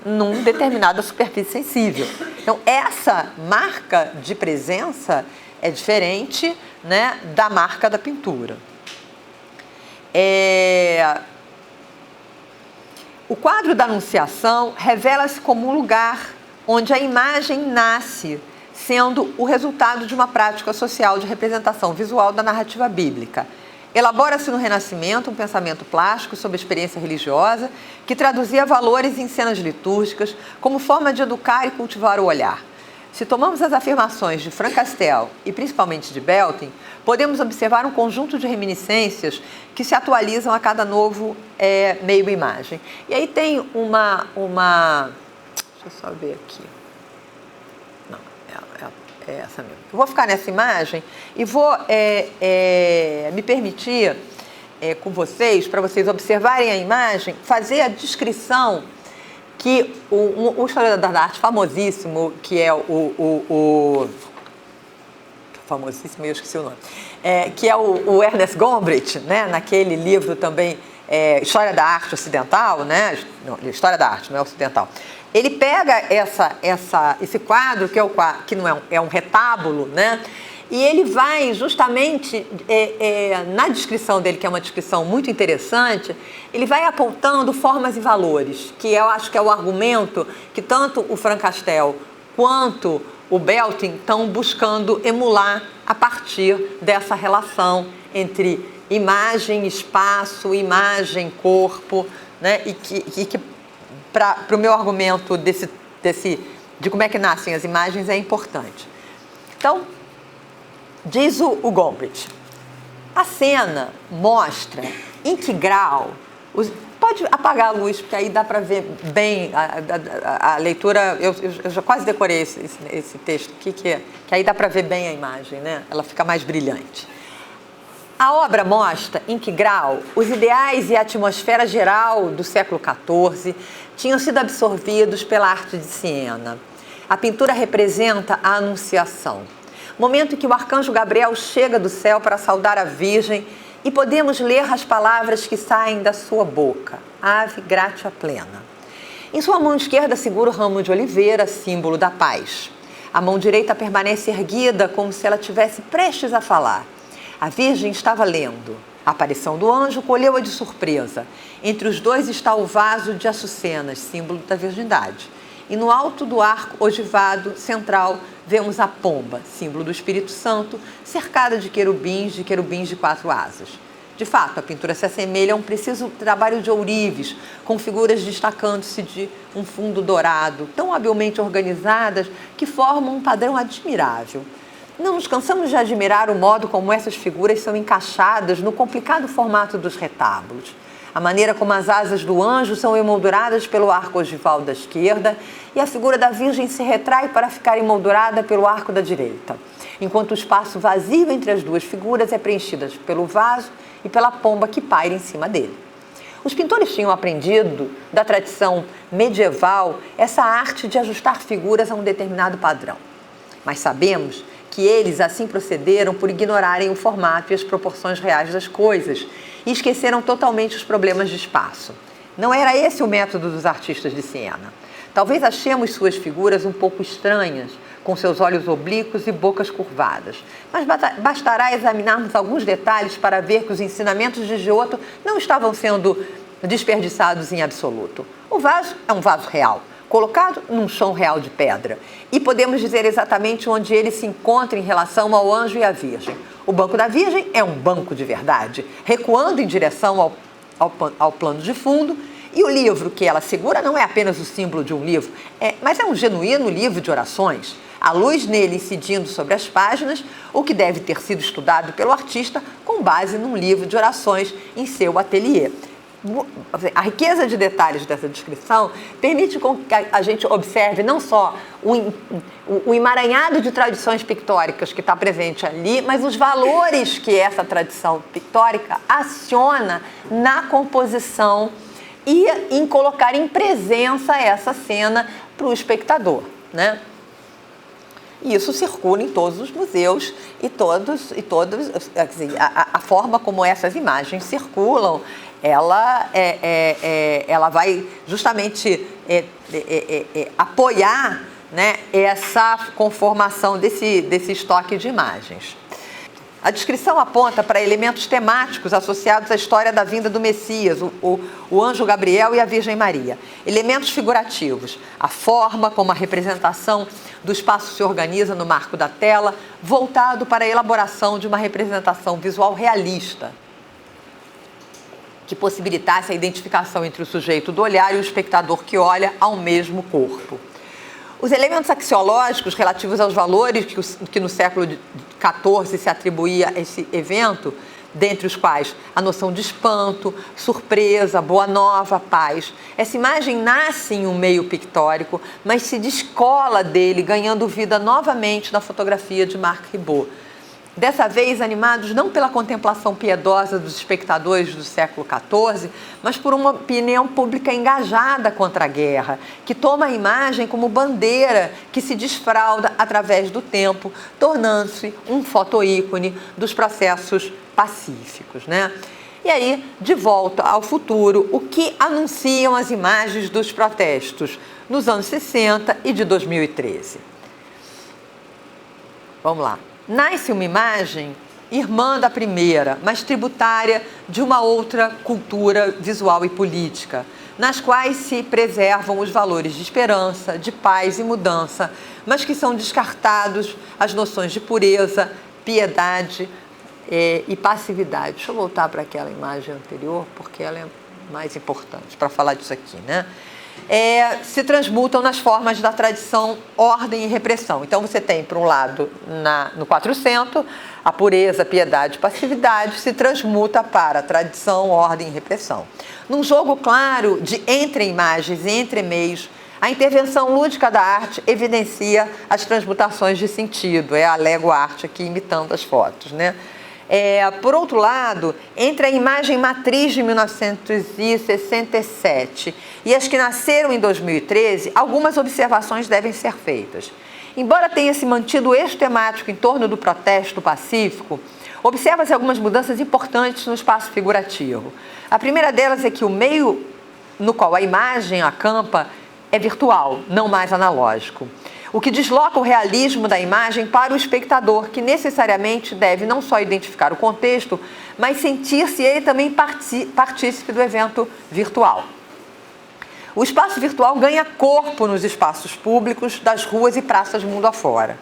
num determinada superfície sensível. Então, essa marca de presença é diferente, né, da marca da pintura. O quadro da Anunciação revela-se como um lugar onde a imagem nasce, sendo o resultado de uma prática social de representação visual da narrativa bíblica. Elabora-se no Renascimento um pensamento plástico sobre a experiência religiosa que traduzia valores em cenas litúrgicas como forma de educar e cultivar o olhar. Se tomamos as afirmações de Frank Castell e principalmente de Belting, podemos observar um conjunto de reminiscências que se atualizam a cada novo meio imagem. E aí tem deixa eu só ver aqui. Não, é essa mesmo. Eu vou ficar nessa imagem e vou me permitir com vocês, para vocês observarem a imagem, fazer a descrição que um historiador da arte famosíssimo, que é famosíssimo, eu esqueci o nome, que é o Ernest Gombrich, né, naquele livro também, História da Arte Ocidental, né, não, História da Arte, não é ocidental. Ele pega esse quadro, que não é um retábulo, né, e ele vai justamente, na descrição dele, que é uma descrição muito interessante, ele vai apontando formas e valores, que eu acho que é o argumento que tanto o Frank Castell quanto o Belting estão buscando emular a partir dessa relação entre imagem, espaço, imagem, corpo, né? E que para o meu argumento de como é que nascem as imagens é importante. Então, diz o Gombrich, a cena mostra em que grau... Pode apagar a luz, porque aí dá para ver bem a leitura. Eu já quase decorei esse texto aqui, que aí dá para ver bem a imagem, né? Ela fica mais brilhante. A obra mostra em que grau os ideais e a atmosfera geral do século XIV tinham sido absorvidos pela arte de Siena. A pintura representa a Anunciação, momento em que o arcanjo Gabriel chega do céu para saudar a Virgem e podemos ler as palavras que saem da sua boca, Ave Gratia Plena. Em sua mão esquerda segura o ramo de oliveira, símbolo da paz. A mão direita permanece erguida como se ela estivesse prestes a falar. A Virgem estava lendo. A aparição do anjo colheu-a de surpresa. Entre os dois está o vaso de açucenas, símbolo da virgindade. E no alto do arco ogivado central vemos a pomba, símbolo do Espírito Santo, cercada de querubins de 4 asas. De fato, a pintura se assemelha a um preciso trabalho de ourives, com figuras destacando-se de um fundo dourado, tão habilmente organizadas que formam um padrão admirável. Não nos cansamos de admirar o modo como essas figuras são encaixadas no complicado formato dos retábulos. A maneira como as asas do anjo são emolduradas pelo arco ogival da esquerda e a figura da Virgem se retrai para ficar emoldurada pelo arco da direita, enquanto o espaço vazio entre as duas figuras é preenchido pelo vaso e pela pomba que paira em cima dele. Os pintores tinham aprendido da tradição medieval essa arte de ajustar figuras a um determinado padrão. Mas sabemos que eles assim procederam por ignorarem o formato e as proporções reais das coisas e esqueceram totalmente os problemas de espaço. Não era esse o método dos artistas de Siena. Talvez achemos suas figuras um pouco estranhas, com seus olhos oblíquos e bocas curvadas. Mas bastará examinarmos alguns detalhes para ver que os ensinamentos de Giotto não estavam sendo desperdiçados em absoluto. O vaso é um vaso real, colocado num chão real de pedra. E podemos dizer exatamente onde ele se encontra em relação ao anjo e à Virgem. O banco da Virgem é um banco de verdade, recuando em direção ao plano de fundo. E o livro que ela segura não é apenas o símbolo de um livro, mas é um genuíno livro de orações. A luz nele incidindo sobre as páginas, o que deve ter sido estudado pelo artista com base num livro de orações em seu ateliê. A riqueza de detalhes dessa descrição permite que a gente observe não só o emaranhado de tradições pictóricas que está presente ali, mas os valores que essa tradição pictórica aciona na composição e em colocar em presença essa cena para o espectador, né? E isso circula em todos os museus e todos, assim, a forma como essas imagens circulam, ela vai justamente apoiar, né, essa conformação desse estoque de imagens. A descrição aponta para elementos temáticos associados à história da vinda do Messias, o anjo Gabriel e a Virgem Maria. Elementos figurativos, a forma como a representação do espaço se organiza no marco da tela, voltado para a elaboração de uma representação visual realista, que possibilitasse a identificação entre o sujeito do olhar e o espectador que olha ao mesmo corpo. Os elementos axiológicos relativos aos valores que no século XIV se atribuía a esse evento, dentre os quais a noção de espanto, surpresa, boa nova, paz. Essa imagem nasce em um meio pictórico, mas se descola dele, ganhando vida novamente na fotografia de Marc Ribot. Dessa vez animados não pela contemplação piedosa dos espectadores do século XIV, mas por uma opinião pública engajada contra a guerra, que toma a imagem como bandeira que se desfralda através do tempo, tornando-se um fotoícone dos processos pacíficos, né? E aí, de volta ao futuro, o que anunciam as imagens dos protestos nos anos 60 e de 2013? Vamos lá. Nasce uma imagem irmã da primeira, mas tributária de uma outra cultura visual e política, nas quais se preservam os valores de esperança, de paz e mudança, mas que são descartados as noções de pureza, piedade e passividade. Deixa eu voltar para aquela imagem anterior, porque ela é mais importante para falar disso aqui, né? Se transmutam nas formas da tradição, ordem e repressão. Então, você tem, por um lado, no 400, a pureza, piedade e passividade se transmuta para tradição, ordem e repressão. Num jogo claro de entre-imagens e entre-meios, a intervenção lúdica da arte evidencia as transmutações de sentido. É a Lego Arte aqui imitando as fotos, né? Por outro lado, entre a imagem matriz de 1967 e as que nasceram em 2013, algumas observações devem ser feitas. Embora tenha se mantido o eixo temático em torno do protesto pacífico, observa-se algumas mudanças importantes no espaço figurativo. A primeira delas é que o meio no qual a imagem acampa é virtual, não mais analógico, o que desloca o realismo da imagem para o espectador, que necessariamente deve não só identificar o contexto, mas sentir-se ele também partícipe do evento virtual. O espaço virtual ganha corpo nos espaços públicos das ruas e praças mundo afora.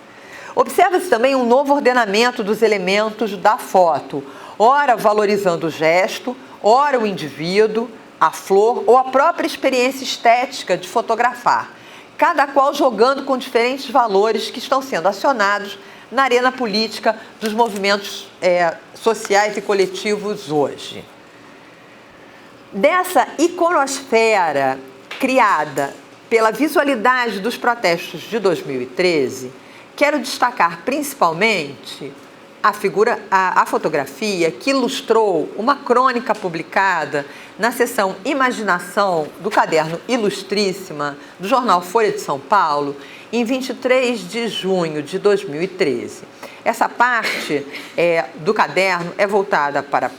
Observa-se também um novo ordenamento dos elementos da foto, ora valorizando o gesto, ora o indivíduo, a flor ou a própria experiência estética de fotografar, cada qual jogando com diferentes valores que estão sendo acionados na arena política dos movimentos sociais e coletivos hoje. Dessa iconosfera criada pela visualidade dos protestos de 2013, quero destacar principalmente a fotografia que ilustrou uma crônica publicada na seção Imaginação do caderno Ilustríssima do jornal Folha de São Paulo, em 23 de junho de 2013. Essa parte do caderno é voltada para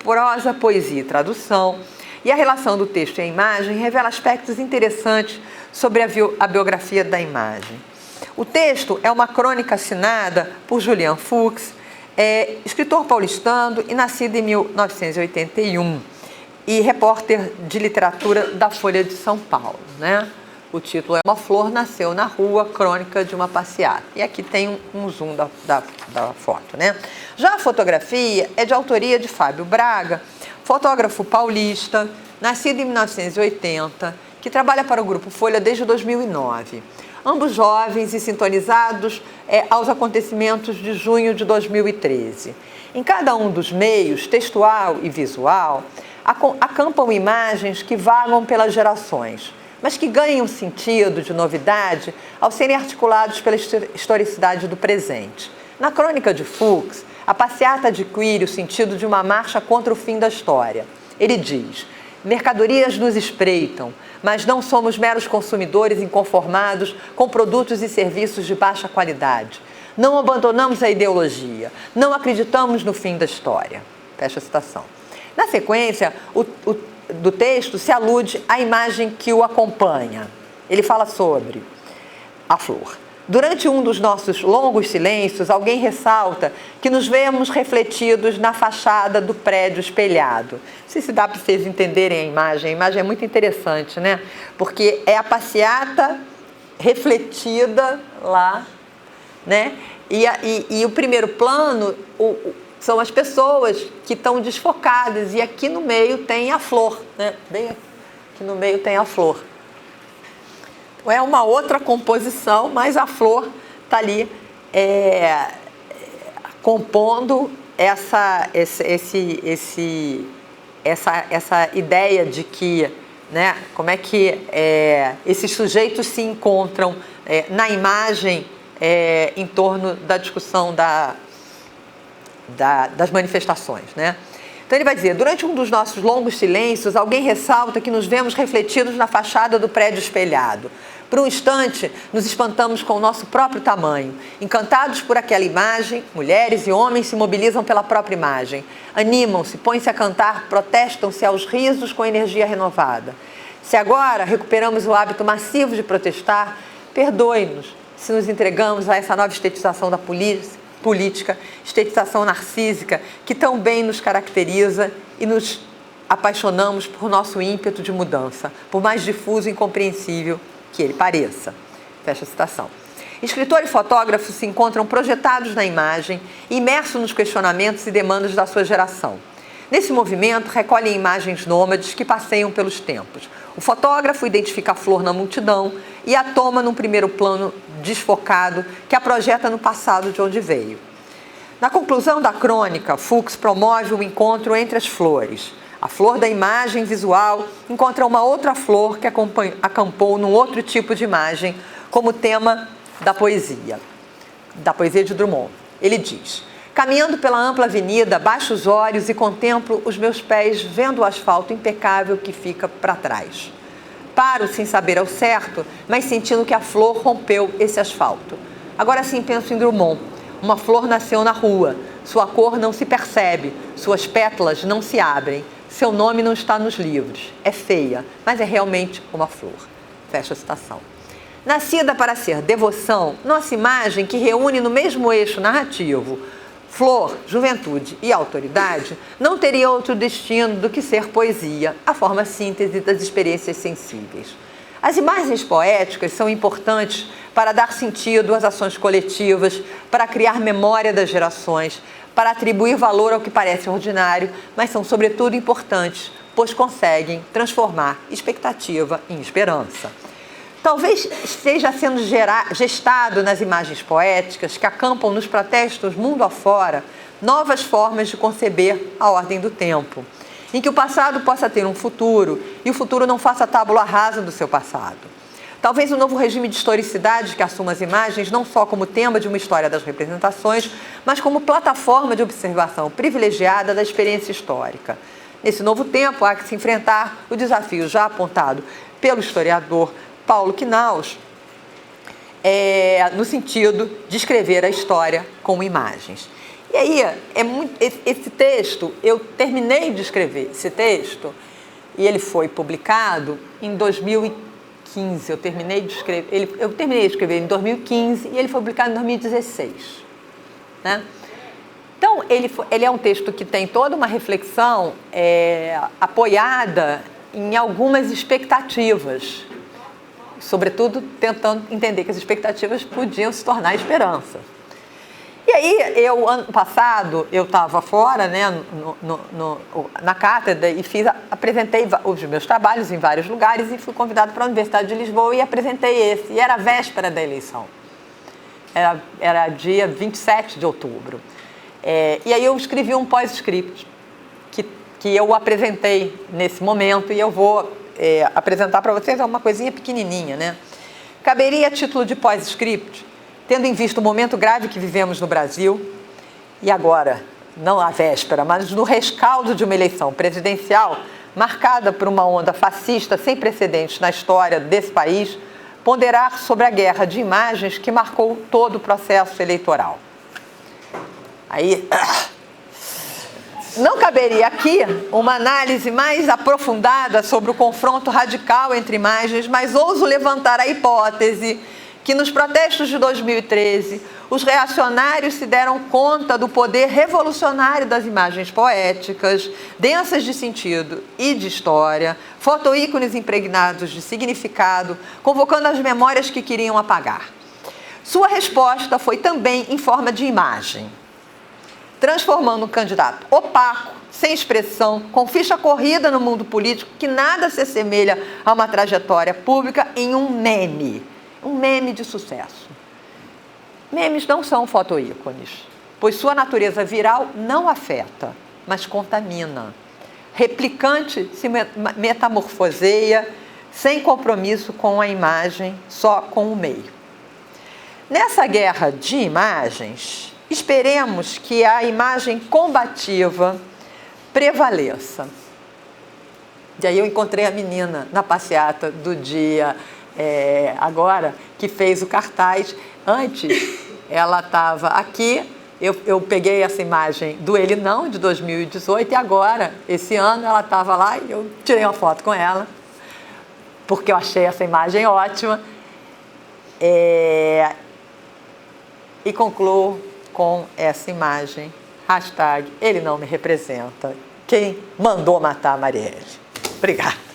prosa, poesia e tradução, e a relação do texto e a imagem revela aspectos interessantes sobre a biografia da imagem. O texto é uma crônica assinada por Julian Fuchs, escritor paulistano e nascido em 1981, e repórter de literatura da Folha de São Paulo, né? O título é Uma Flor Nasceu na Rua, Crônica de uma Passeata. E aqui tem um zoom da foto, né? Já a fotografia é de autoria de Fábio Braga, fotógrafo paulista, nascido em 1980, que trabalha para o Grupo Folha desde 2009. Ambos jovens e sintonizados aos acontecimentos de junho de 2013. Em cada um dos meios, textual e visual, acampam imagens que vagam pelas gerações, mas que ganham sentido de novidade ao serem articulados pela historicidade do presente. Na crônica de Fuchs, a passeata adquire o sentido de uma marcha contra o fim da história. Ele diz: mercadorias nos espreitam, mas não somos meros consumidores inconformados com produtos e serviços de baixa qualidade. Não abandonamos a ideologia, não acreditamos no fim da história. Fecha a citação. Na sequência, do texto se alude à imagem que o acompanha. Ele fala sobre a flor. Durante um dos nossos longos silêncios, alguém ressalta que nos vemos refletidos na fachada do prédio espelhado. Não sei se dá para vocês entenderem a imagem é muito interessante, né? Porque é a passeata refletida lá, né? E o primeiro plano são as pessoas que estão desfocadas, e aqui no meio tem a flor, né? Bem aqui no meio tem a flor. É uma outra composição, mas a flor está ali compondo essa ideia de que, né, como é que esses sujeitos se encontram na imagem em torno da discussão das manifestações, né? Então ele vai dizer: durante um dos nossos longos silêncios, alguém ressalta que nos vemos refletidos na fachada do prédio espelhado. Por um instante, nos espantamos com o nosso próprio tamanho. Encantados por aquela imagem, mulheres e homens se mobilizam pela própria imagem. Animam-se, põem-se a cantar, protestam-se aos risos com energia renovada. Se agora recuperamos o hábito massivo de protestar, perdoe-nos se nos entregamos a essa nova estetização da política, estetização narcísica, que tão bem nos caracteriza, e nos apaixonamos por nosso ímpeto de mudança, por mais difuso e incompreensível que ele pareça. Fecha a citação. Escritor e fotógrafo se encontram projetados na imagem, imersos nos questionamentos e demandas da sua geração. Nesse movimento, recolhem imagens nômades que passeiam pelos tempos. O fotógrafo identifica a flor na multidão e a toma num primeiro plano desfocado que a projeta no passado de onde veio. Na conclusão da crônica, Fuchs promove o encontro entre as flores. A flor da imagem visual encontra uma outra flor que acampou num outro tipo de imagem como tema da poesia de Drummond. Ele diz: caminhando pela ampla avenida, baixo os olhos e contemplo os meus pés vendo o asfalto impecável que fica para trás. Paro sem saber ao certo, mas sentindo que a flor rompeu esse asfalto. Agora sim penso em Drummond. Uma flor nasceu na rua. Sua cor não se percebe, suas pétalas não se abrem. Seu nome não está nos livros. É feia, mas é realmente uma flor. Fecha a citação. Nascida para ser devoção, nossa imagem, que reúne no mesmo eixo narrativo flor, juventude e autoridade, não teria outro destino do que ser poesia, a forma síntese das experiências sensíveis. As imagens poéticas são importantes para dar sentido às ações coletivas, para criar memória das gerações, para atribuir valor ao que parece ordinário, mas são sobretudo importantes, pois conseguem transformar expectativa em esperança. Talvez esteja sendo gestado nas imagens poéticas que acampam nos protestos mundo afora novas formas de conceber a ordem do tempo, em que o passado possa ter um futuro e o futuro não faça tábula rasa do seu passado. Talvez um novo regime de historicidade que assuma as imagens não só como tema de uma história das representações, mas como plataforma de observação privilegiada da experiência histórica. Nesse novo tempo, há que se enfrentar o desafio já apontado pelo historiador Paulo Knaus, no sentido de escrever a história com imagens. E aí, esse texto, eu terminei de escrever esse texto e ele foi publicado em 2015. Eu terminei de escrever em 2015 e ele foi publicado em 2016. Né? Então, ele é um texto que tem toda uma reflexão apoiada em algumas expectativas, sobretudo tentando entender que as expectativas podiam se tornar esperança. E aí, ano passado, eu estava fora, né, na cátedra e apresentei os meus trabalhos em vários lugares e fui convidado para a Universidade de Lisboa e apresentei esse. E era a véspera da eleição. Era dia 27 de outubro. E aí eu escrevi um pós-script que que eu apresentei nesse momento e eu vou apresentar para vocês, é uma coisinha pequenininha, né? Caberia a título de pós-script, tendo em vista o momento grave que vivemos no Brasil, e agora, não à véspera, mas no rescaldo de uma eleição presidencial marcada por uma onda fascista sem precedentes na história desse país, ponderar sobre a guerra de imagens que marcou todo o processo eleitoral. Aí, não caberia aqui uma análise mais aprofundada sobre o confronto radical entre imagens, mas ouso levantar a hipótese que nos protestos de 2013, os reacionários se deram conta do poder revolucionário das imagens poéticas, densas de sentido e de história, fotoícones impregnados de significado, convocando as memórias que queriam apagar. Sua resposta foi também em forma de imagem, transformando um candidato opaco, sem expressão, com ficha corrida no mundo político, que nada se assemelha a uma trajetória pública, em um meme de sucesso. Memes não são fotoícones, pois sua natureza viral não afeta, mas contamina. Replicante se metamorfoseia, sem compromisso com a imagem, só com o meio. Nessa guerra de imagens, esperemos que a imagem combativa prevaleça. E aí eu encontrei a menina na passeata do dia agora, que fez o cartaz. Antes, ela estava aqui, eu peguei essa imagem do Ele Não, de 2018, e agora, esse ano, ela estava lá e eu tirei uma foto com ela, porque eu achei essa imagem ótima. E concluo com essa imagem, hashtag Ele Não Me Representa. Quem mandou matar a Marielle? Obrigada.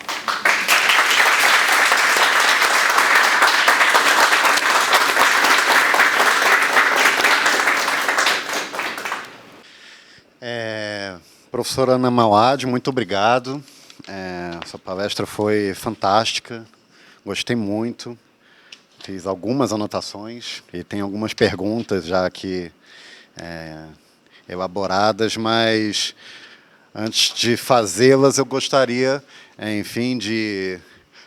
Professora Ana Mauad, muito obrigado. Sua palestra foi fantástica, gostei muito. Fiz algumas anotações e tem algumas perguntas já aqui elaboradas, mas antes de fazê-las, eu gostaria, enfim, de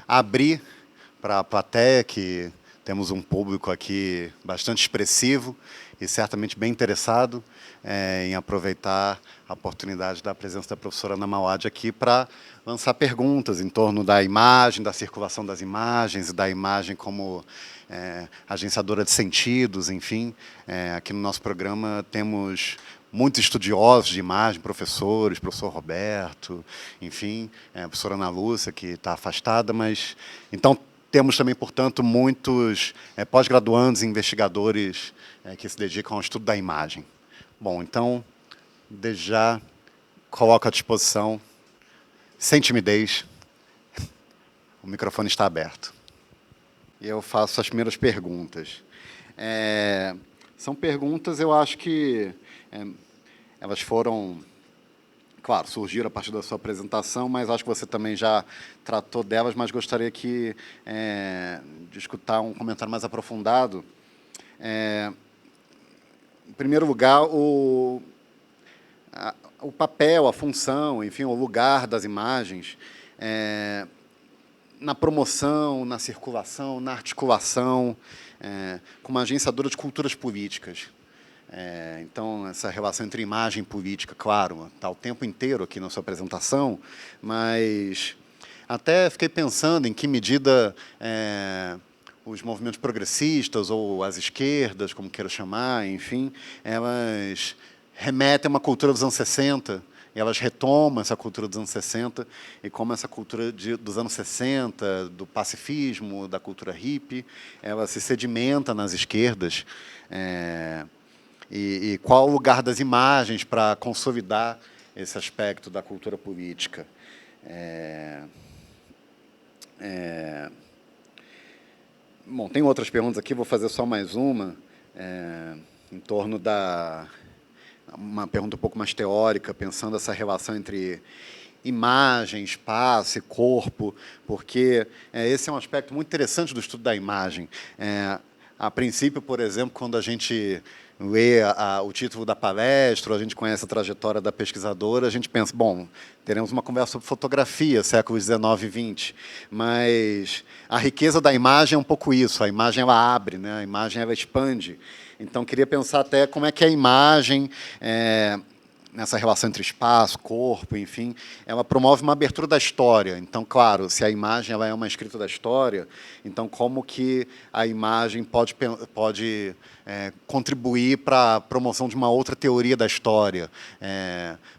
abrir para a plateia, que temos um público aqui bastante expressivo e certamente bem interessado em aproveitar a oportunidade da presença da professora Ana Mauad aqui para lançar perguntas em torno da imagem, da circulação das imagens, e da imagem como agenciadora de sentidos, enfim. Aqui no nosso programa temos muitos estudiosos de imagem, professores, professor Roberto, enfim, a professora Ana Lúcia, que está afastada, mas... Então, temos também, portanto, muitos pós-graduandos e investigadores que se dedicam ao estudo da imagem. Bom, então, desde já, coloco à disposição, sem timidez, o microfone está aberto. E eu faço as primeiras perguntas. São perguntas, eu acho que elas foram, claro, surgiram a partir da sua apresentação, mas acho que você também já tratou delas, mas gostaria de escutar um comentário mais aprofundado. Em primeiro lugar, o papel, a função, enfim, o lugar das imagens na promoção, na circulação, na articulação, como agenciadora de culturas políticas. Então, essa relação entre imagem e política, claro, está o tempo inteiro aqui na sua apresentação, mas até fiquei pensando em que medida os movimentos progressistas ou as esquerdas, como queira chamar, enfim, elas remetem a uma cultura dos anos 60, e elas retomam essa cultura dos anos 60, e como essa cultura dos anos 60, do pacifismo, da cultura hippie, ela se sedimenta nas esquerdas, e qual o lugar das imagens para consolidar esse aspecto da cultura política. Bom, tem outras perguntas aqui, vou fazer só mais uma, em torno uma pergunta um pouco mais teórica, pensando essa relação entre imagem, espaço e corpo, porque esse é um aspecto muito interessante do estudo da imagem. A princípio, por exemplo, quando a gente lê o título da palestra, a gente conhece a trajetória da pesquisadora, a gente pensa, bom, teremos uma conversa sobre fotografia, séculos XIX e XX, mas a riqueza da imagem é um pouco isso, a imagem ela abre, né? A imagem ela expande. Então, queria pensar até como é que a imagem, nessa relação entre espaço, corpo, enfim, ela promove uma abertura da história. Então, claro, se a imagem ela é uma escrita da história, então como que a imagem pode contribuir para a promoção de uma outra teoria da história,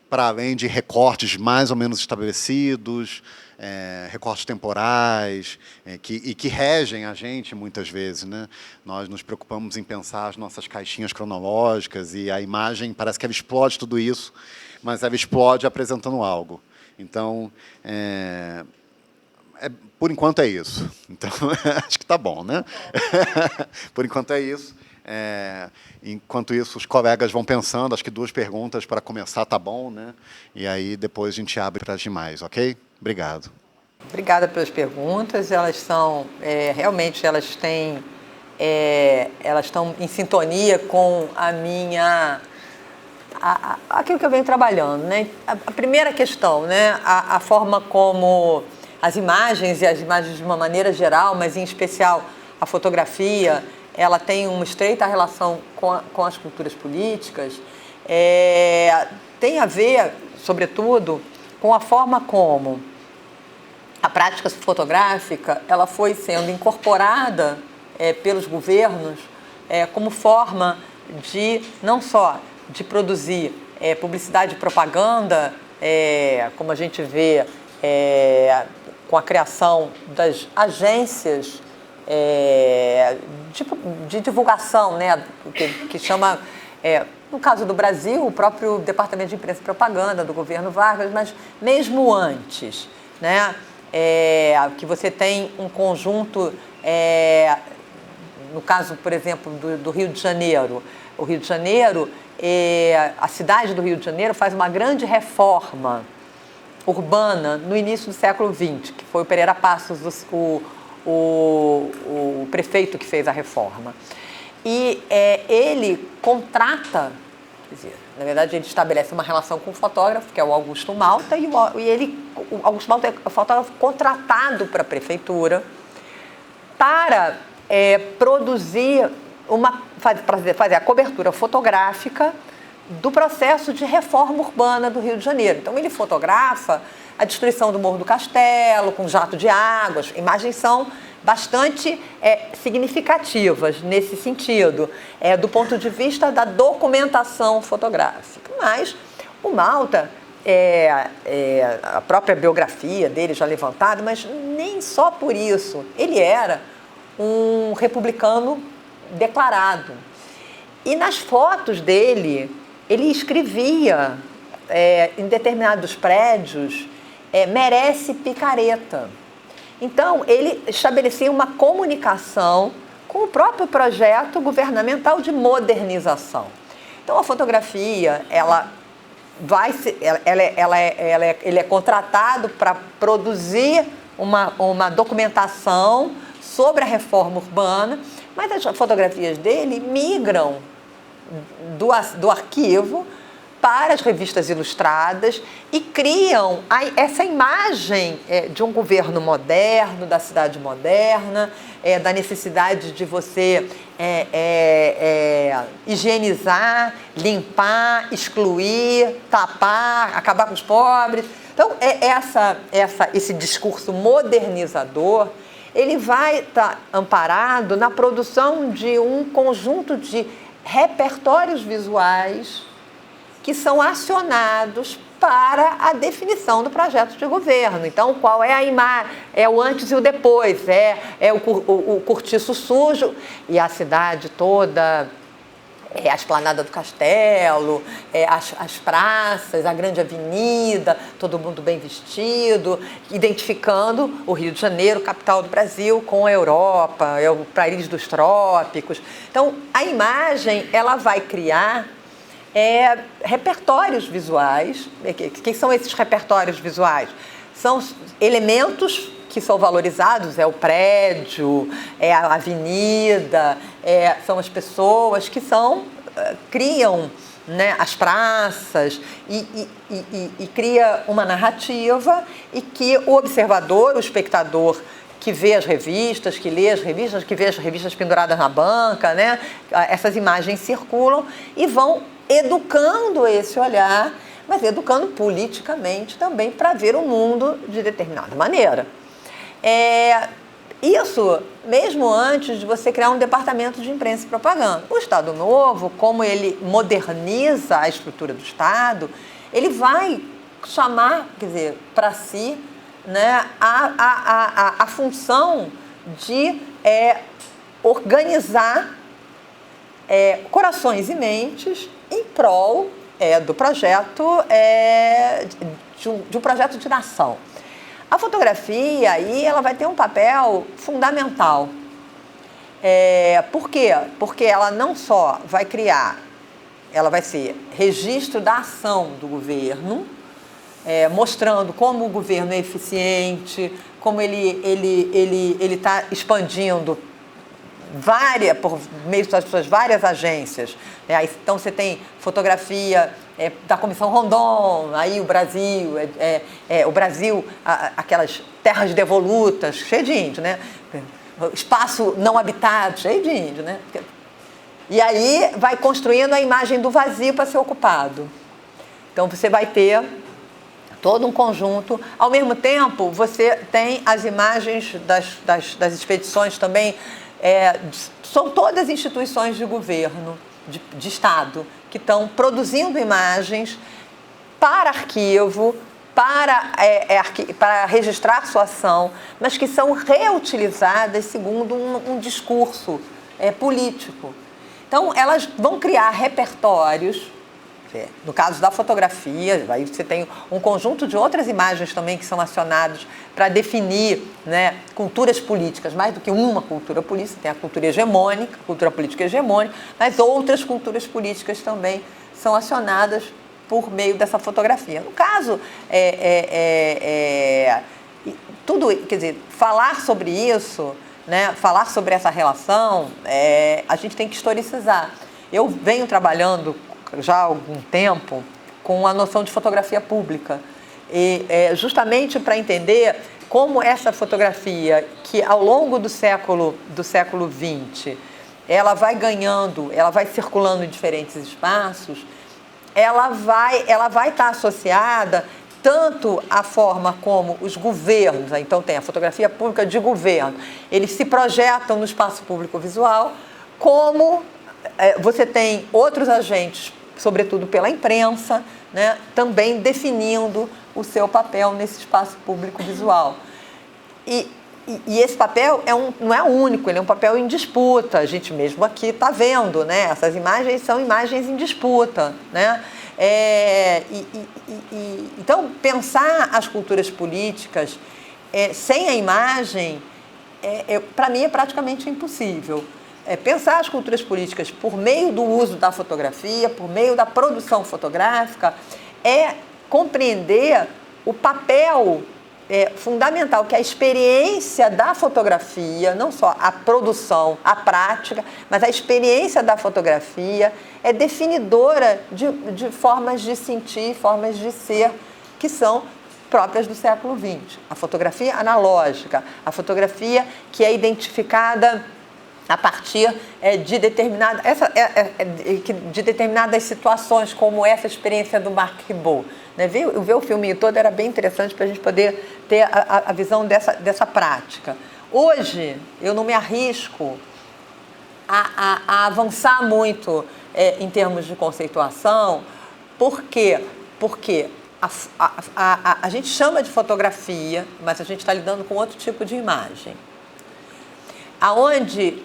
para além de recortes mais ou menos estabelecidos, recortes temporais, que regem a gente muitas vezes, né? Nós nos preocupamos em pensar as nossas caixinhas cronológicas e a imagem parece que ela explode tudo isso, mas ela explode apresentando algo. Então, por enquanto é isso. Então, acho que está bom, né? Por enquanto é isso. Enquanto isso, os colegas vão pensando, acho que 2 perguntas para começar, tá bom, né? E aí depois a gente abre para as demais, ok? Obrigado. Obrigada pelas perguntas. Elas são, realmente, elas estão em sintonia com aquilo que eu venho trabalhando, né? A primeira questão, né? A forma como as imagens, e as imagens de uma maneira geral, mas em especial a fotografia, ela tem uma estreita relação com as culturas políticas, tem a ver, sobretudo, com a forma como a prática fotográfica ela foi sendo incorporada pelos governos como forma de, não só de produzir publicidade e propaganda, como a gente vê com a criação das agências de divulgação, né, que chama, no caso do Brasil, o próprio Departamento de Imprensa e Propaganda do governo Vargas, mas mesmo antes, né, que você tem um conjunto, no caso, por exemplo, do Rio de Janeiro. O Rio de Janeiro, a cidade do Rio de Janeiro faz uma grande reforma urbana no início do século XX, que foi o Pereira Passos, o prefeito que fez a reforma. E ele contrata, quer dizer, na verdade ele estabelece uma relação com o fotógrafo, que é o Augusto Malta, e o Augusto Malta é o fotógrafo contratado para a prefeitura para produzir fazer a cobertura fotográfica do processo de reforma urbana do Rio de Janeiro. Então ele fotografa a destruição do Morro do Castelo, com jato de águas. Imagens são bastante significativas nesse sentido, do ponto de vista da documentação fotográfica. Mas o Malta, a própria biografia dele já levantada, mas nem só por isso. Ele era um republicano declarado. E nas fotos dele, ele escrevia em determinados prédios, merece picareta. Então, ele estabelecia uma comunicação com o próprio projeto governamental de modernização. Então, a fotografia, ele é contratado para produzir uma documentação sobre a reforma urbana, mas as fotografias dele migram do arquivo para as revistas ilustradas e criam essa imagem de um governo moderno, da cidade moderna, da necessidade de você higienizar, limpar, excluir, tapar, acabar com os pobres. Então, esse discurso modernizador, ele vai estar amparado na produção de um conjunto de repertórios visuais que são acionados para a definição do projeto de governo. Então, qual é a imagem? É o antes e o depois, o cortiço sujo e a cidade toda, a esplanada do Castelo, as praças, a grande avenida, todo mundo bem vestido, identificando o Rio de Janeiro, capital do Brasil, com a Europa, o país dos trópicos. Então, a imagem ela vai criar repertórios visuais. Que são esses repertórios visuais? São elementos que são valorizados, o prédio, a avenida, são as pessoas que são criam, né, as praças e cria uma narrativa e que o observador, o espectador que vê as revistas, que lê as revistas, que vê as revistas penduradas na banca, né, essas imagens circulam e vão educando esse olhar, mas educando politicamente também para ver o mundo de determinada maneira. Isso mesmo antes de você criar um departamento de imprensa e propaganda. O Estado Novo, como ele moderniza a estrutura do Estado, ele vai chamar, quer dizer, para si, né, a função de organizar corações e mentes em prol do projeto, de um projeto de nação. A fotografia aí ela vai ter um papel fundamental. Por quê? Porque ela não só vai criar, ela vai ser registro da ação do governo, mostrando como o governo é eficiente, como ele está expandindo por meio das suas várias agências. Então você tem fotografia da Comissão Rondon, aí o Brasil, aquelas terras devolutas, cheio de índio, né? Espaço não habitado, cheio de índio, né? E aí vai construindo a imagem do vazio para ser ocupado. Então você vai ter todo um conjunto. Ao mesmo tempo, você tem as imagens das expedições também. São todas instituições de governo, de Estado, que estão produzindo imagens para arquivo, para registrar sua ação, mas que são reutilizadas segundo um discurso político. Então, elas vão criar repertórios. No caso da fotografia, aí você tem um conjunto de outras imagens também que são acionadas para definir, né, culturas políticas, mais do que uma cultura política, tem a cultura hegemônica, a cultura política hegemônica, mas outras culturas políticas também são acionadas por meio dessa fotografia. No caso, tudo, quer dizer, falar sobre isso, né, falar sobre essa relação, a gente tem que historicizar. Eu venho trabalhando já há algum tempo com a noção de fotografia pública, justamente para entender como essa fotografia, que ao longo do século XX, ela vai ganhando, ela vai circulando em diferentes espaços, ela vai estar associada tanto à forma como os governos, então tem a fotografia pública de governo, eles se projetam no espaço público visual, como você tem outros agentes, sobretudo pela imprensa, né, também definindo o seu papel nesse espaço público visual. E esse papel não é único, ele é um papel em disputa. A gente mesmo aqui está vendo, né? Essas imagens são imagens em disputa, né? Então, pensar as culturas políticas sem a imagem, para mim, é praticamente impossível. Pensar as culturas políticas por meio do uso da fotografia, por meio da produção fotográfica, é compreender o papel fundamental que a experiência da fotografia, não só a produção, a prática, mas a experiência da fotografia é definidora de formas de sentir, formas de ser, que são próprias do século XX. A fotografia analógica, a fotografia que é identificada a partir de determinadas situações, como essa experiência do Marc Ribot. Né? Ver o filminho todo era bem interessante para a gente poder ter a visão dessa prática. Hoje, eu não me arrisco a avançar muito em termos de conceituação. Por quê? Porque a gente chama de fotografia, mas a gente está lidando com outro tipo de imagem.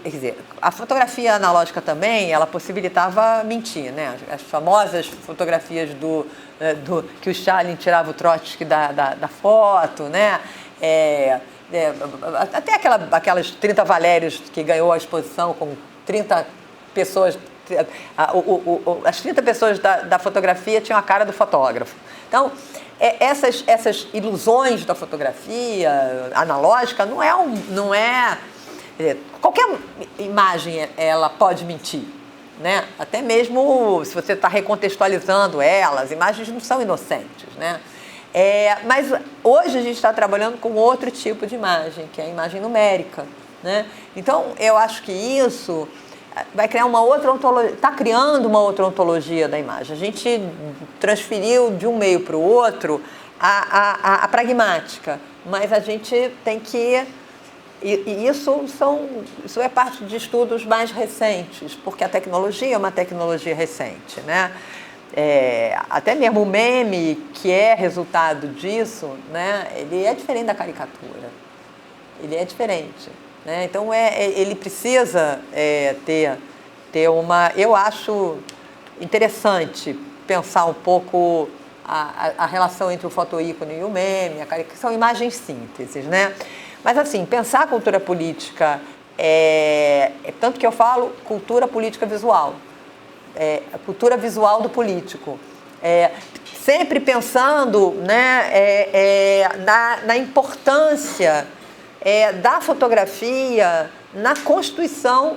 Quer dizer, a fotografia analógica também, ela possibilitava mentir, né? As famosas fotografias que o Stalin tirava o Trotsky da foto, né? Até aquelas 30 Valérios que ganhou a exposição com 30 pessoas, as 30 pessoas da fotografia tinham a cara do fotógrafo. Então, essas ilusões da fotografia analógica não é qualquer imagem ela pode mentir, né? Até mesmo se você está recontextualizando elas, imagens não são inocentes, né? Mas hoje a gente está trabalhando com outro tipo de imagem, que é a imagem numérica, né? Então, eu acho que isso vai criar uma outra ontologia, está criando uma outra ontologia da imagem. A gente transferiu de um meio para o outro a pragmática, mas a gente tem que... E isso é parte de estudos mais recentes, porque a tecnologia é uma tecnologia recente, né? Até mesmo o meme, que é resultado disso, né? Ele é diferente da caricatura. Ele é diferente, né? Então, ele precisa ter uma... Eu acho interessante pensar um pouco a relação entre o fotoícone e o meme, que são imagens sínteses, né? Mas, assim, pensar a cultura política tanto que eu falo cultura política visual, a cultura visual do político. Sempre pensando, né, na importância da fotografia na constituição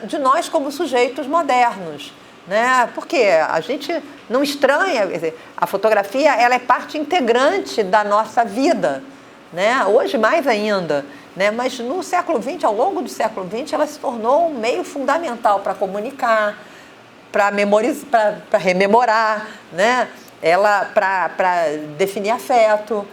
de nós como sujeitos modernos, né? Porque a gente não estranha, quer dizer, a fotografia ela é parte integrante da nossa vida, né? Hoje mais ainda, né? Mas no século XX, ao longo do século XX, ela se tornou um meio fundamental para comunicar, para memorizar, para rememorar, né? Ela para definir afeto,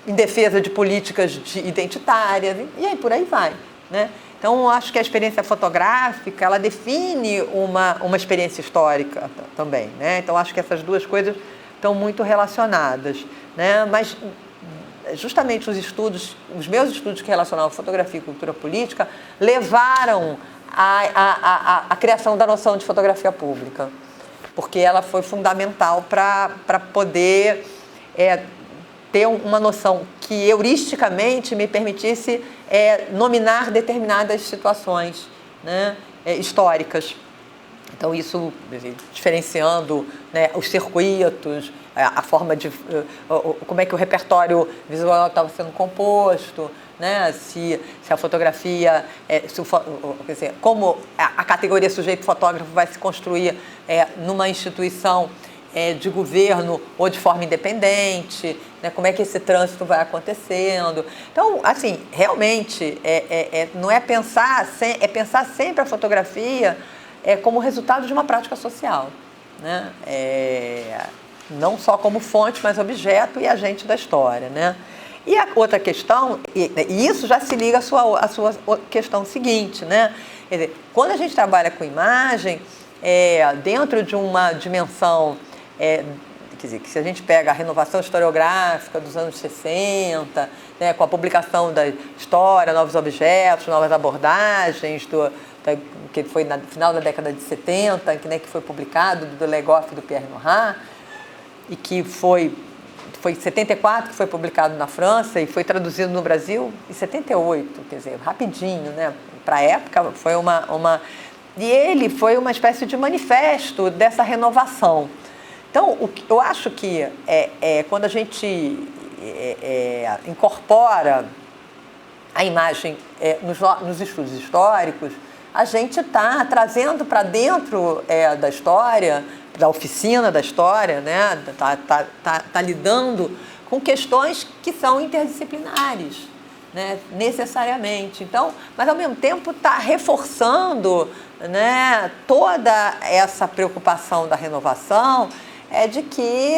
em defesa de políticas identitárias, e aí por aí vai, né? Então, eu acho que a experiência fotográfica, ela define uma experiência histórica também, né? Então, acho que essas duas coisas estão muito relacionadas, né? Mas, justamente os meus estudos que relacionavam fotografia e cultura política, levaram à criação da noção de fotografia pública, porque ela foi fundamental para poder ter uma noção que heuristicamente me permitisse nominar determinadas situações, né, históricas. Então, isso diferenciando, né, os circuitos, a forma de... como é que o repertório visual estava sendo composto, né, se a fotografia... quer dizer, como a categoria sujeito-fotógrafo vai se construir numa instituição de governo ou de forma independente, né, como é que esse trânsito vai acontecendo. Então, assim, realmente, não é pensar... é pensar sempre a fotografia como resultado de uma prática social, né? Não só como fonte, mas objeto e agente da história, né? E a outra questão, e isso já se liga à sua questão seguinte, né? Quer dizer, quando a gente trabalha com imagem, dentro de uma dimensão, quer dizer, que se a gente pega a renovação historiográfica dos anos 60, né, com a publicação da história, novos objetos, novas abordagens, que foi no final da década de 70, que foi publicado, do Legoff e do Pierre Nora, e que foi em 74 que foi publicado na França e foi traduzido no Brasil em 78, quer dizer, rapidinho, né? Para a época foi E ele foi uma espécie de manifesto dessa renovação. Então, eu acho que quando a gente incorpora a imagem nos estudos históricos, a gente está trazendo para dentro da história, da oficina da história, né? Tá lidando com questões que são interdisciplinares, né? Necessariamente. Então, mas ao mesmo tempo está reforçando, né, toda essa preocupação da renovação, de que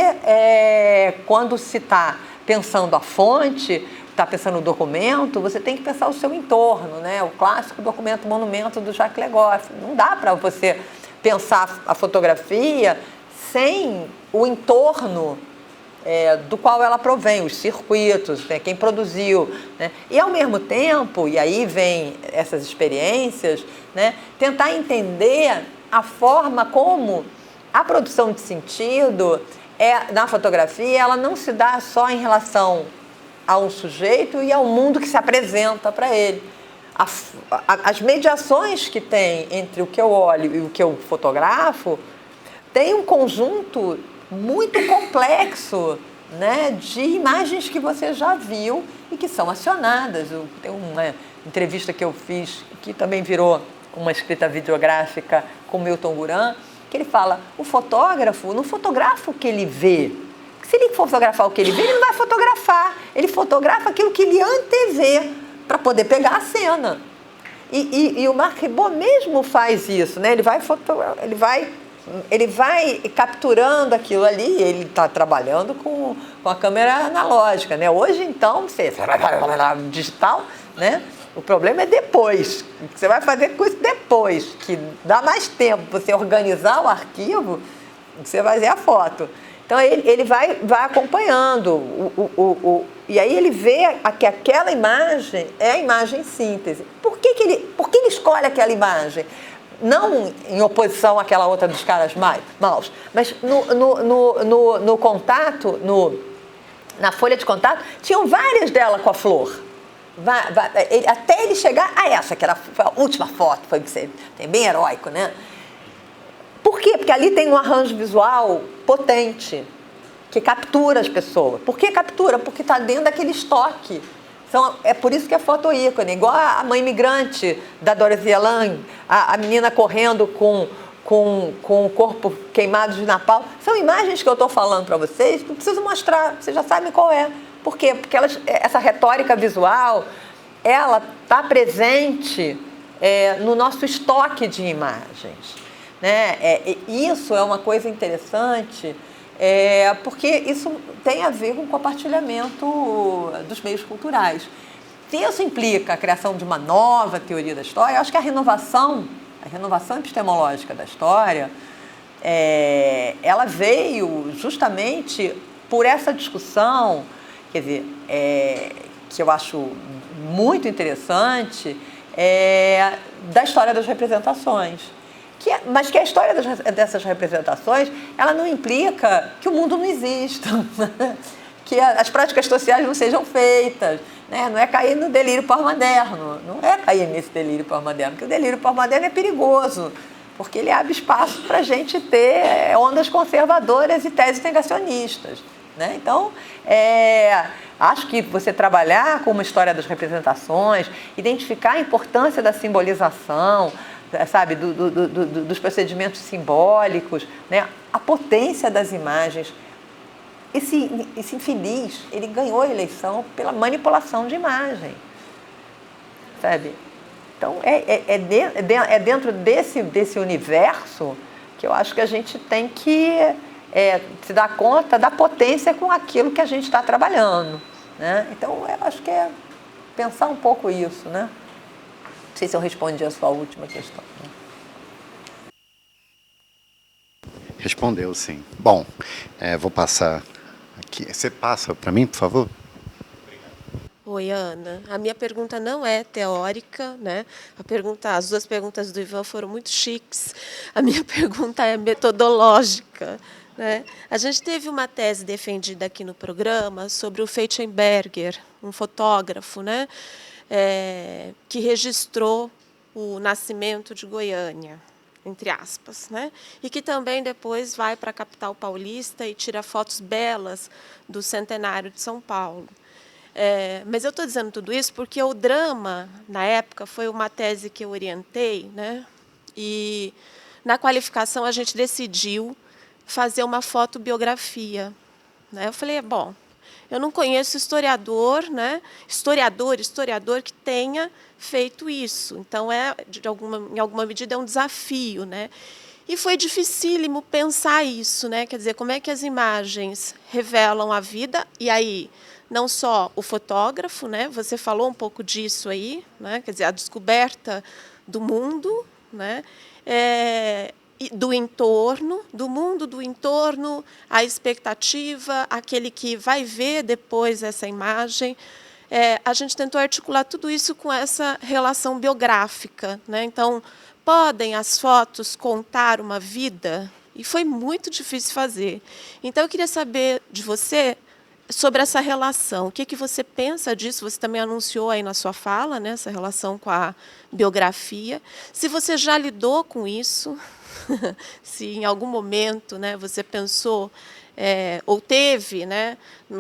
quando se está pensando a fonte, está pensando no documento, você tem que pensar o seu entorno, né? O clássico documento monumento do Jacques Legoff. Não dá para você pensar a fotografia sem o entorno do qual ela provém, os circuitos, né, quem produziu, né? E, ao mesmo tempo, e aí vem essas experiências, né, tentar entender a forma como a produção de sentido na fotografia, ela não se dá só em relação a um sujeito e ao mundo que se apresenta para ele. As mediações que tem entre o que eu olho e o que eu fotografo tem um conjunto muito complexo, né, de imagens que você já viu e que são acionadas. Tem uma entrevista que eu fiz que também virou uma escrita videográfica com Milton Guran, que ele fala, o fotógrafo não fotografa o que ele vê. Se ele fotografar o que ele vê, ele não vai fotografar. Ele fotografa aquilo que ele antevê para poder pegar a cena. E o Marc Ribot mesmo faz isso, né? Ele vai capturando aquilo ali, ele está trabalhando com a câmera analógica, né? Hoje, então, você digital, né? O problema é depois. Você vai fazer com isso depois, que dá mais tempo para você organizar o arquivo, você vai ver a foto. Então, ele vai acompanhando. E aí ele vê que aquela imagem é a imagem síntese. Por que ele escolhe aquela imagem? Não em oposição àquela outra dos caras maus, mas no contato, na folha de contato, tinham várias delas com a flor. Até ele chegar a essa, que era a última foto, foi bem heróico, né? Por quê? Porque ali tem um arranjo visual potente, que captura as pessoas. Por que captura? Porque está dentro daquele estoque. Então, é por isso que é foto-ícone, igual a Mãe Imigrante, da Dorothea Lange, a menina correndo com o corpo queimado de napalm. São imagens que eu estou falando para vocês, não preciso mostrar, vocês já sabem qual é. Por quê? Porque essa retórica visual, ela está presente no nosso estoque de imagens. Né? Isso é uma coisa interessante, porque isso tem a ver com o compartilhamento dos meios culturais. Se isso implica a criação de uma nova teoria da história, eu acho que a renovação epistemológica da história, ela veio justamente por essa discussão, quer dizer, que eu acho muito interessante, da história das representações. Mas que a história dessas representações, ela não implica que o mundo não exista, que as práticas sociais não sejam feitas, né? Não é cair no delírio pós-moderno, não é cair nesse delírio pós-moderno, porque o delírio pós-moderno é perigoso, porque ele abre espaço para a gente ter ondas conservadoras e teses negacionistas. Né? Então, acho que você trabalhar com uma história das representações, identificar a importância da simbolização, sabe, dos procedimentos simbólicos, né? A potência das imagens. Esse infeliz, ele ganhou a eleição pela manipulação de imagem, sabe? Então, é dentro desse universo que eu acho que a gente tem que se dar conta da potência com aquilo que a gente está trabalhando, né? Então, eu acho que é pensar um pouco isso, né? Não sei se eu respondi a sua última questão. Respondeu, sim. Bom, vou passar aqui. Você passa para mim, por favor? Oi, Ana. A minha pergunta não é teórica, né? As duas perguntas do Ivan foram muito chiques. A minha pergunta é metodológica, né? A gente teve uma tese defendida aqui no programa sobre o Feichenberger, um fotógrafo, né? Que registrou o nascimento de Goiânia, entre aspas, né? E que também depois vai para a capital paulista e tira fotos belas do centenário de São Paulo. Mas eu estou dizendo tudo isso porque o drama, na época, foi uma tese que eu orientei, né? E, na qualificação, a gente decidiu fazer uma fotobiografia, né? Eu falei, bom, eu não conheço historiador, né? Historiador que tenha feito isso. Então, em alguma medida, é um desafio, né? E foi dificílimo pensar isso, né? Quer dizer, como é que as imagens revelam a vida? E aí, não só o fotógrafo, né? Você falou um pouco disso aí, né? Quer dizer, a descoberta do mundo, né? Do entorno, do mundo do entorno, a expectativa, aquele que vai ver depois essa imagem. A gente tentou articular tudo isso com essa relação biográfica, né? Então, podem as fotos contar uma vida? E foi muito difícil fazer. Então, eu queria saber de você sobre essa relação. O que você pensa disso? Você também anunciou aí na sua fala, né, essa relação com a biografia. Se você já lidou com isso, se em algum momento, né, você pensou ou teve, né,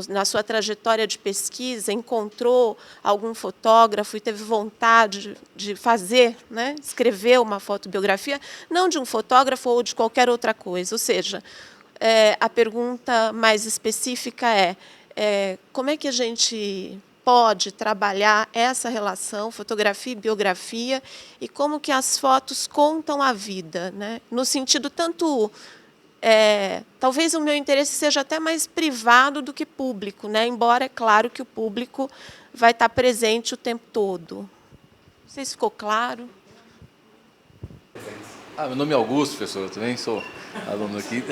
na sua trajetória de pesquisa, encontrou algum fotógrafo e teve vontade de fazer, né, escrever uma fotobiografia, não de um fotógrafo ou de qualquer outra coisa. Ou seja, a pergunta mais específica como é que a gente pode trabalhar essa relação, fotografia e biografia, e como que as fotos contam a vida, né? No sentido tanto... talvez o meu interesse seja até mais privado do que público, né? Embora, é claro, que o público vai estar presente o tempo todo. Não sei se ficou claro. Meu nome é Augusto, professor, eu também sou aluno aqui.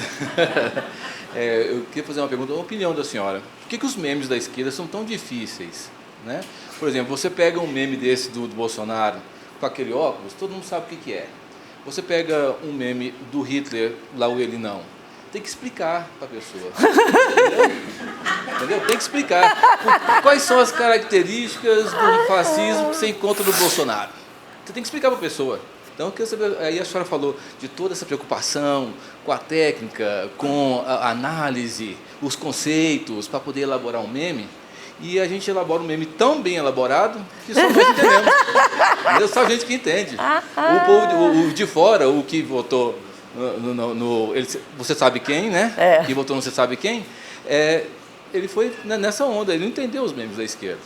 Eu queria fazer uma pergunta, uma opinião da senhora. Por que os memes da esquerda são tão difíceis? Né? Por exemplo, você pega um meme desse do Bolsonaro com aquele óculos, todo mundo sabe o que é. Você pega um meme do Hitler, lá o ele não. Tem que explicar para a pessoa. Entendeu? Tem que explicar quais são as características do fascismo que você encontra no Bolsonaro. Você tem que explicar para a pessoa. Então, aí a senhora falou de toda essa preocupação com a técnica, com a análise, os conceitos, para poder elaborar um meme. E a gente elabora um meme tão bem elaborado que só nós entendemos. É só a gente que entende. O povo o de fora, o que votou você sabe quem, né? Que votou não você sabe quem, ele foi nessa onda, ele não entendeu os memes da esquerda.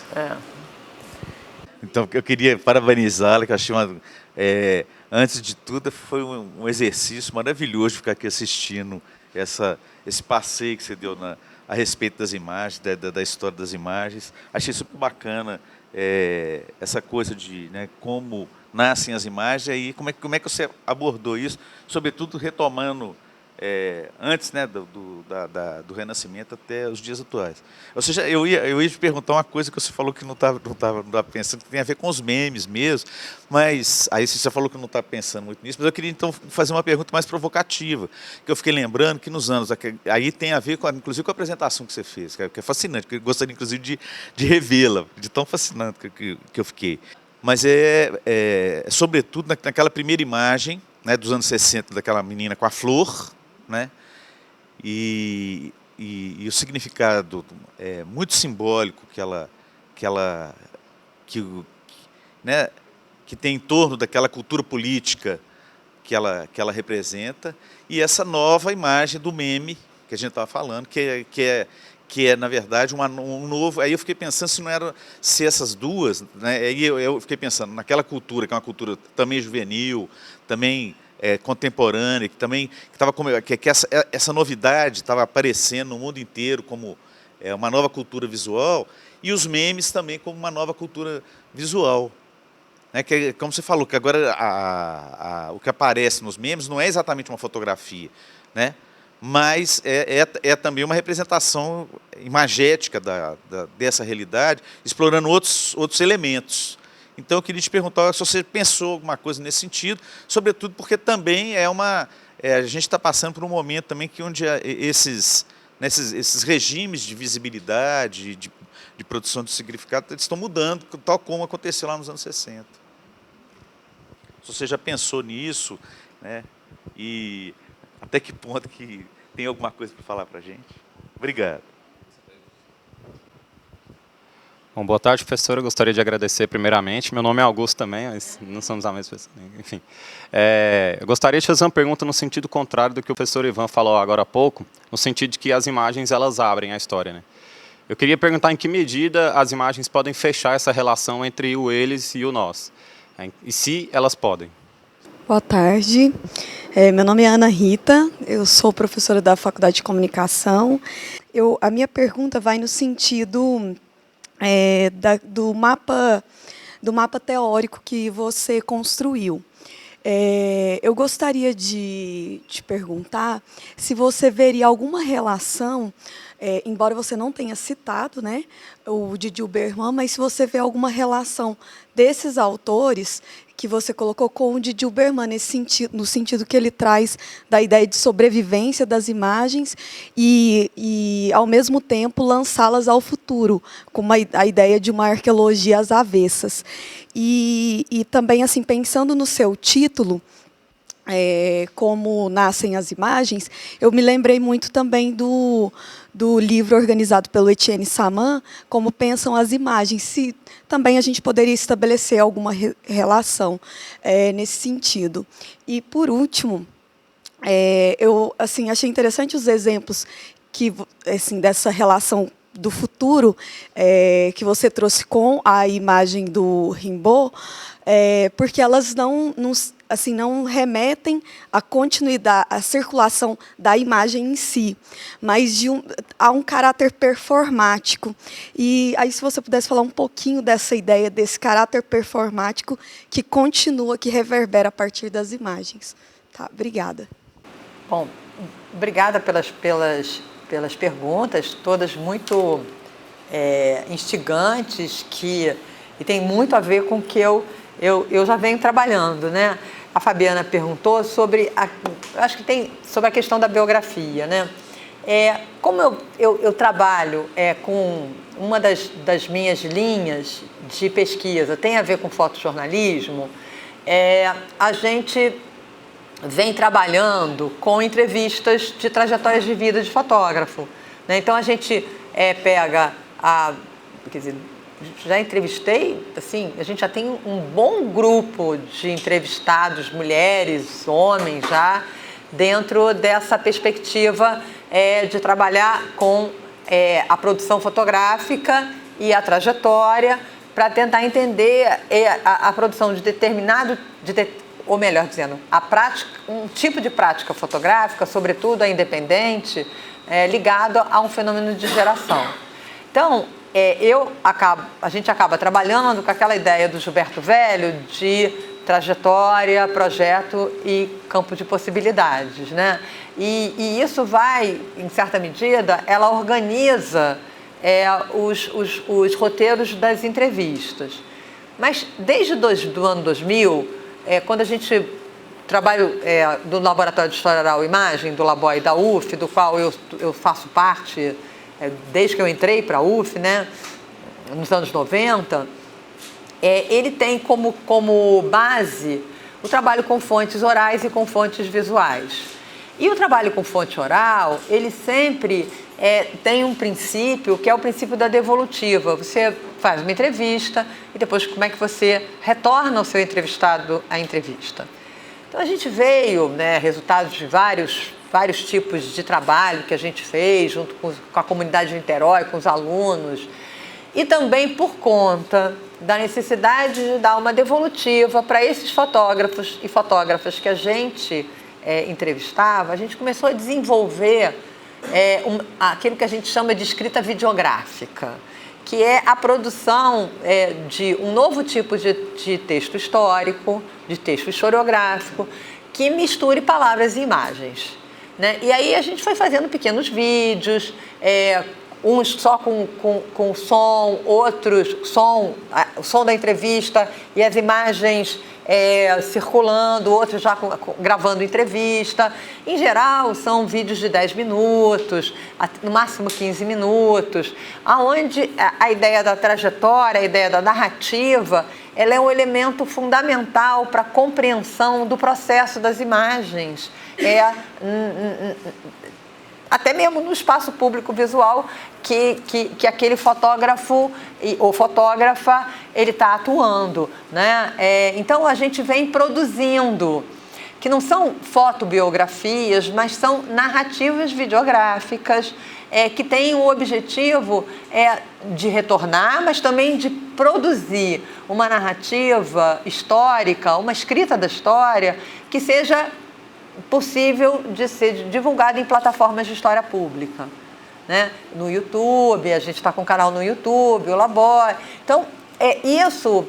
Então, eu queria parabenizá-la, que eu achei antes de tudo, foi um exercício maravilhoso ficar aqui assistindo esse passeio que você deu a respeito das imagens, da história das imagens. Achei super bacana essa coisa de, né, como nascem as imagens e como é que você abordou isso, sobretudo retomando antes, né, do Renascimento até os dias atuais. Ou seja, eu ia te perguntar uma coisa que você falou que não estava pensando, que tem a ver com os memes mesmo, mas aí você já falou que não está pensando muito nisso, mas eu queria então fazer uma pergunta mais provocativa, que eu fiquei lembrando que nos anos, aí tem a ver inclusive com a apresentação que você fez, que é fascinante, que eu gostaria inclusive de revê-la, de tão fascinante que eu fiquei. Mas sobretudo naquela primeira imagem, né, dos anos 60, daquela menina com a flor, né? E o significado muito simbólico que tem em torno daquela cultura política que ela representa, e essa nova imagem do meme que a gente estava falando, que é na verdade um novo. Aí eu fiquei pensando se essas duas, né? Aí eu fiquei pensando naquela cultura, que é uma cultura também juvenil, também contemporânea, que essa novidade estava aparecendo no mundo inteiro como uma nova cultura visual, e os memes também como uma nova cultura visual. Que, como você falou, que agora o que aparece nos memes não é exatamente uma fotografia, né? Mas é também uma representação imagética dessa realidade, explorando outros elementos. Então, eu queria te perguntar se você pensou alguma coisa nesse sentido, sobretudo porque também a gente está passando por um momento também onde esses regimes de visibilidade, de produção de significado, eles estão mudando, tal como aconteceu lá nos anos 60. Se você já pensou nisso, né? E até que ponto que tem alguma coisa para falar para a gente? Obrigado. Bom, boa tarde, professora. Eu gostaria de agradecer primeiramente. Meu nome é Augusto também, mas não somos a mesma pessoa. Enfim, eu gostaria de fazer uma pergunta no sentido contrário do que o professor Ivan falou agora há pouco, no sentido de que as imagens elas abrem a história, né? Eu queria perguntar em que medida as imagens podem fechar essa relação entre o eles e o nós, e se elas podem. Boa tarde, meu nome é Ana Rita, eu sou professora da Faculdade de Comunicação. A minha pergunta vai no sentido do mapa teórico que você construiu. Eu gostaria de te perguntar se você veria alguma relação, embora você não tenha citado, né, o Didi Uberman, mas se você vê alguma relação desses autores que você colocou com o Didi Uberman, no sentido que ele traz da ideia de sobrevivência das imagens e ao mesmo tempo, lançá-las ao futuro, com a ideia de uma arqueologia às avessas. E também, assim, pensando no seu título, como nascem as imagens, eu me lembrei muito também do livro organizado pelo Etienne Saman, Como Pensam as Imagens, se também a gente poderia estabelecer alguma relação nesse sentido. E, por último, eu assim, achei interessante os exemplos dessa relação do futuro que você trouxe com a imagem do Rimbaud, porque elas não remetem à continuidade, à circulação da imagem em si, mas a um caráter performático. E aí, se você pudesse falar um pouquinho dessa ideia, desse caráter performático que continua, que reverbera a partir das imagens. Tá, obrigada. Bom, obrigada pelas perguntas, todas muito instigantes, e tem muito a ver com o que eu já venho trabalhando, né? A Fabiana perguntou sobre sobre a questão da biografia, né? Como eu trabalho com uma das minhas linhas de pesquisa, tem a ver com fotojornalismo, a gente vem trabalhando com entrevistas de trajetórias de vida de fotógrafo, né? Então, a gente pega quer dizer, já entrevistei, assim, a gente já tem um bom grupo de entrevistados, mulheres, homens, já dentro dessa perspectiva de trabalhar com a produção fotográfica e a trajetória para tentar entender a produção de determinado, ou melhor dizendo, um tipo de prática fotográfica, sobretudo a independente, ligado a um fenômeno de geração. Então, a gente acaba trabalhando com aquela ideia do Gilberto Velho de trajetória, projeto e campo de possibilidades, né? E isso vai, em certa medida, ela organiza os roteiros das entrevistas. Mas desde do ano 2000, quando a gente trabalha do Laboratório de História Oral e Imagem, do Laboy da UF, do qual eu faço parte desde que eu entrei para a UF, né, nos anos 90, ele tem como base o trabalho com fontes orais e com fontes visuais. E o trabalho com fonte oral, ele sempre tem um princípio, que é o princípio da devolutiva. Você faz uma entrevista e depois como é que você retorna ao seu entrevistado a entrevista. Então, a gente veio, né, resultados de vários tipos de trabalho que a gente fez junto com a comunidade de Niterói, com os alunos, e também por conta da necessidade de dar uma devolutiva para esses fotógrafos e fotógrafas que a gente entrevistava. A gente começou a desenvolver aquilo que a gente chama de escrita videográfica, que é a produção de um novo tipo de texto histórico, de texto historiográfico, que misture palavras e imagens, né? E aí a gente foi fazendo pequenos vídeos, uns só com som, outros o som da entrevista e as imagens circulando, outros já gravando entrevista. Em geral, são vídeos de 10 minutos, no máximo 15 minutos, onde a ideia da trajetória, a ideia da narrativa, ela é um elemento fundamental para a compreensão do processo das imagens. Até mesmo no espaço público visual que aquele fotógrafo ou fotógrafa ele está atuando, né? Então, a gente vem produzindo, que não são fotobiografias, mas são narrativas videográficas, que têm o objetivo de retornar, mas também de produzir uma narrativa histórica, uma escrita da história, que seja possível de ser divulgada em plataformas de história pública, né? No YouTube, a gente está com um canal no YouTube, o Laboy. Então, isso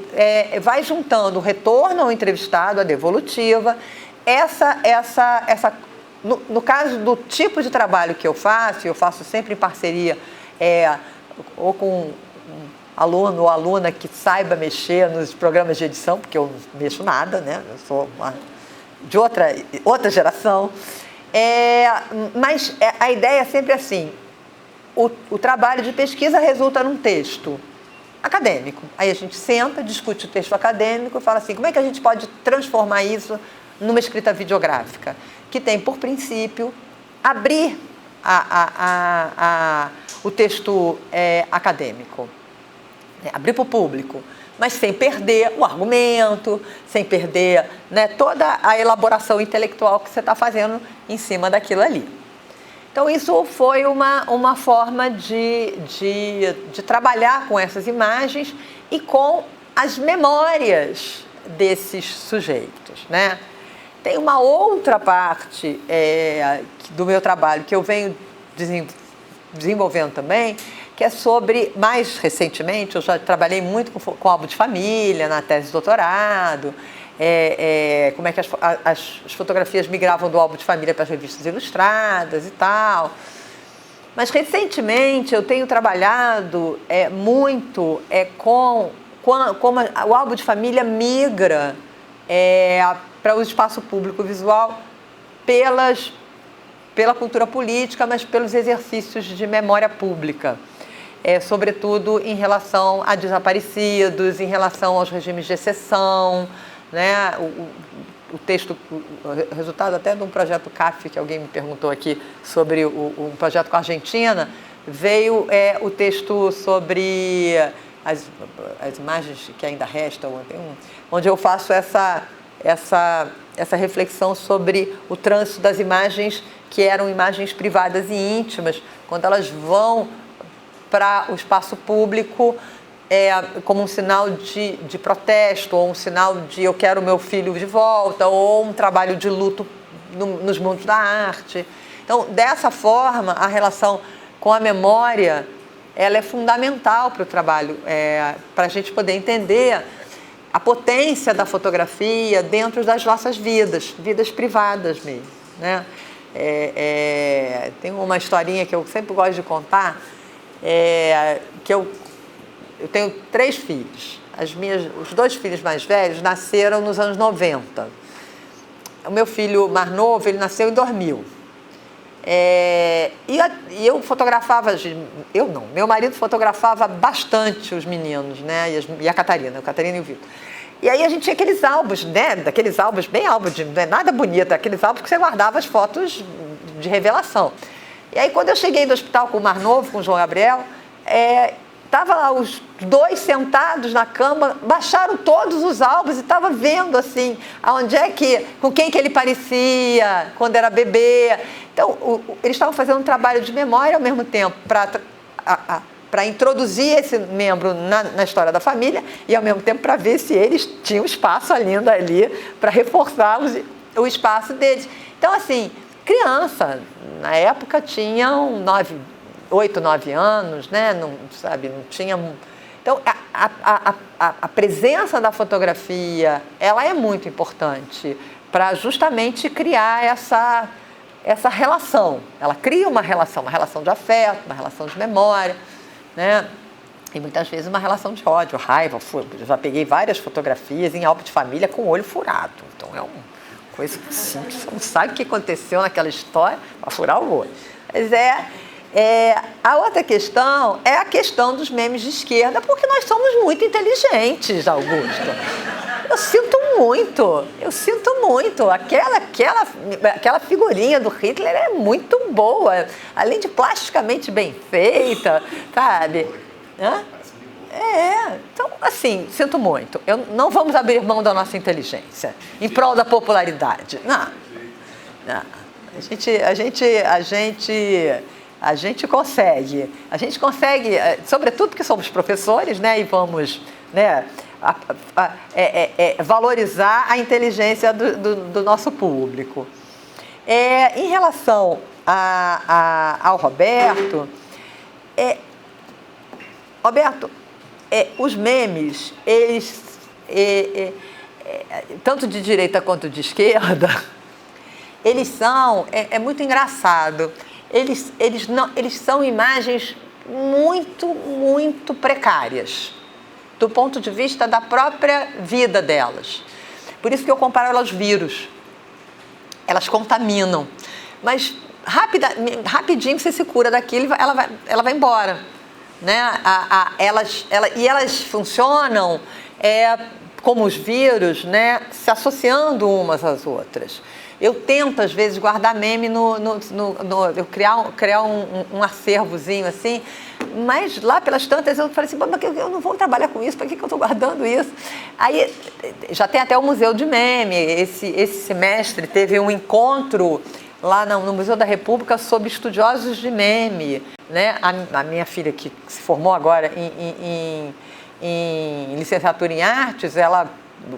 vai juntando o retorno ao entrevistado, a devolutiva, no caso do tipo de trabalho que eu faço sempre em parceria ou com um aluno ou aluna que saiba mexer nos programas de edição, porque eu não mexo nada, né? Eu sou de outra geração. Mas a ideia é sempre assim: o trabalho de pesquisa resulta num texto acadêmico. Aí a gente senta, discute o texto acadêmico e fala assim, como é que a gente pode transformar isso numa escrita videográfica, que tem por princípio abrir o texto acadêmico, abrir para o público, mas sem perder o argumento, sem perder, né, toda a elaboração intelectual que você está fazendo em cima daquilo ali. Então, isso foi uma forma de trabalhar com essas imagens e com as memórias desses sujeitos, né? Tem uma outra parte do meu trabalho que eu venho desenvolvendo também, que é sobre, mais recentemente, eu já trabalhei muito com álbum de família, na tese de doutorado, como é que as fotografias migravam do álbum de família para as revistas ilustradas e tal. Mas, recentemente, eu tenho trabalhado muito com como o álbum de família migra para o espaço público visual pela cultura política, mas pelos exercícios de memória pública, sobretudo em relação a desaparecidos, em relação aos regimes de exceção, né? O texto, o resultado até de um projeto CAF, que alguém me perguntou aqui sobre um projeto com a Argentina, veio o texto sobre as imagens que ainda restam, onde eu faço essa reflexão sobre o trânsito das imagens que eram imagens privadas e íntimas, quando elas vão para o espaço público como um sinal de protesto, ou um sinal de eu quero meu filho de volta, ou um trabalho de luto nos mundos da arte. Então, dessa forma, a relação com a memória ela é fundamental para o trabalho, para a gente poder entender a potência da fotografia dentro das nossas vidas privadas mesmo, né? Tem uma historinha que eu sempre gosto de contar, que eu tenho 3 filhos. Os 2 filhos mais velhos nasceram nos anos 90. O meu filho mais novo, ele nasceu em 2000. E eu fotografava, meu marido fotografava bastante os meninos, né? E a Catarina e o Vitor. E aí a gente tinha aqueles álbuns, né? Daqueles álbuns, bem álbum de não é nada bonito, aqueles álbuns que você guardava as fotos de revelação. E aí quando eu cheguei do hospital com o mais novo, com o João Gabriel, tava lá os 2 sentados na cama, baixaram todos os álbuns e estava vendo assim, com quem que ele parecia quando era bebê. Então, eles estavam fazendo um trabalho de memória ao mesmo tempo para introduzir esse membro na história da família e ao mesmo tempo para ver se eles tinham espaço ainda ali para reforçar o espaço deles. Então, assim, criança, na época tinham 8, 9 anos, né? Não tinha... Então, a presença da fotografia, ela é muito importante para justamente criar essa relação. Ela cria uma relação de afeto, uma relação de memória, né? E muitas vezes uma relação de ódio, raiva. Eu já peguei várias fotografias em álbum de família com o olho furado. Então, é uma coisa assim, que você não sabe o que aconteceu naquela história para furar o olho. Mas a outra questão é a questão dos memes de esquerda, porque nós somos muito inteligentes, Augusto. Eu sinto muito. Aquela figurinha do Hitler é muito boa, além de plasticamente bem feita, sabe? Então, assim, sinto muito. Não vamos abrir mão da nossa inteligência em prol da popularidade. Não. A gente consegue, sobretudo porque somos professores, né, e vamos, né, valorizar a inteligência do nosso público. Em relação ao Roberto, os memes, eles, tanto de direita quanto de esquerda, eles são, muito engraçado, eles são imagens muito, muito precárias, do ponto de vista da própria vida delas. Por isso que eu comparo elas aos vírus. Elas contaminam, mas rapidinho você se cura daquilo, ela vai embora, né? Elas funcionam como os vírus, né, se associando umas às outras. Eu tento, às vezes, guardar meme eu criar um acervozinho assim, mas lá pelas tantas eu falei assim, mas eu não vou trabalhar com isso, para que eu estou guardando isso? Aí já tem até o Museu de Meme. Esse semestre teve um encontro lá no Museu da República sobre estudiosos de meme, né? A minha filha, que se formou agora em licenciatura em artes,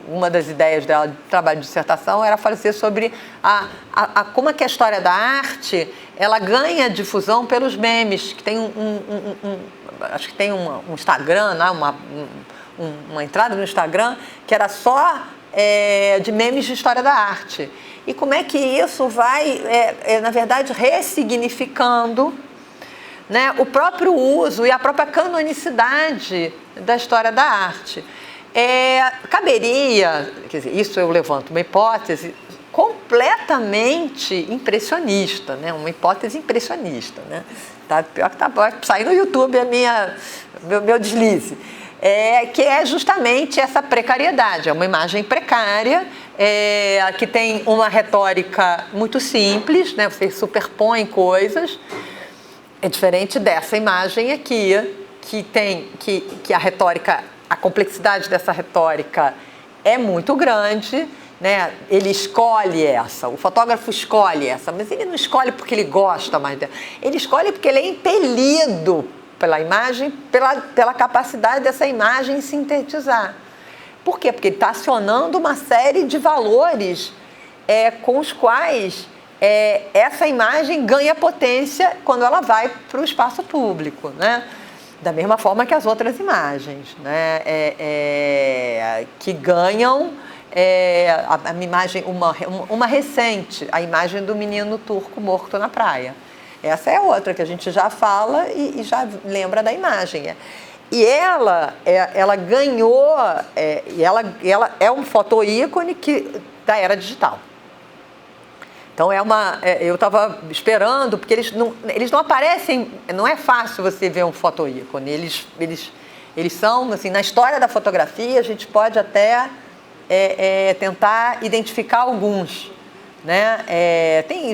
uma das ideias dela de trabalho de dissertação era fazer sobre como é que a história da arte ela ganha difusão pelos memes, que tem acho que tem um Instagram, né? uma entrada no Instagram que era só de memes de história da arte. E como é que isso vai, na verdade, ressignificando, né, o próprio uso e a própria canonicidade da história da arte. Caberia, quer dizer, isso eu levanto uma hipótese completamente impressionista, né? Uma hipótese impressionista, né? Pior que vai sair no YouTube meu deslize. Que é justamente essa precariedade, é uma imagem precária, que tem uma retórica muito simples, né? Você superpõe coisas, é diferente dessa imagem aqui, que a retórica, a complexidade dessa retórica é muito grande, né? Ele escolhe essa, o fotógrafo escolhe essa, mas ele não escolhe porque ele gosta mais dela, ele escolhe porque ele é impelido pela imagem, pela capacidade dessa imagem sintetizar. Por quê? Porque ele está acionando uma série de valores com os quais essa imagem ganha potência quando ela vai para o espaço público, né? Da mesma forma que as outras imagens, né? Que ganham a imagem, uma recente, a imagem do menino turco morto na praia. Essa é outra que a gente já fala e já lembra da imagem. E ela ganhou, ela é um fotoícone da era digital. Então eu estava esperando, porque eles não aparecem, não é fácil você ver um fotoícone. Eles são, assim, na história da fotografia, a gente pode até tentar identificar alguns, né?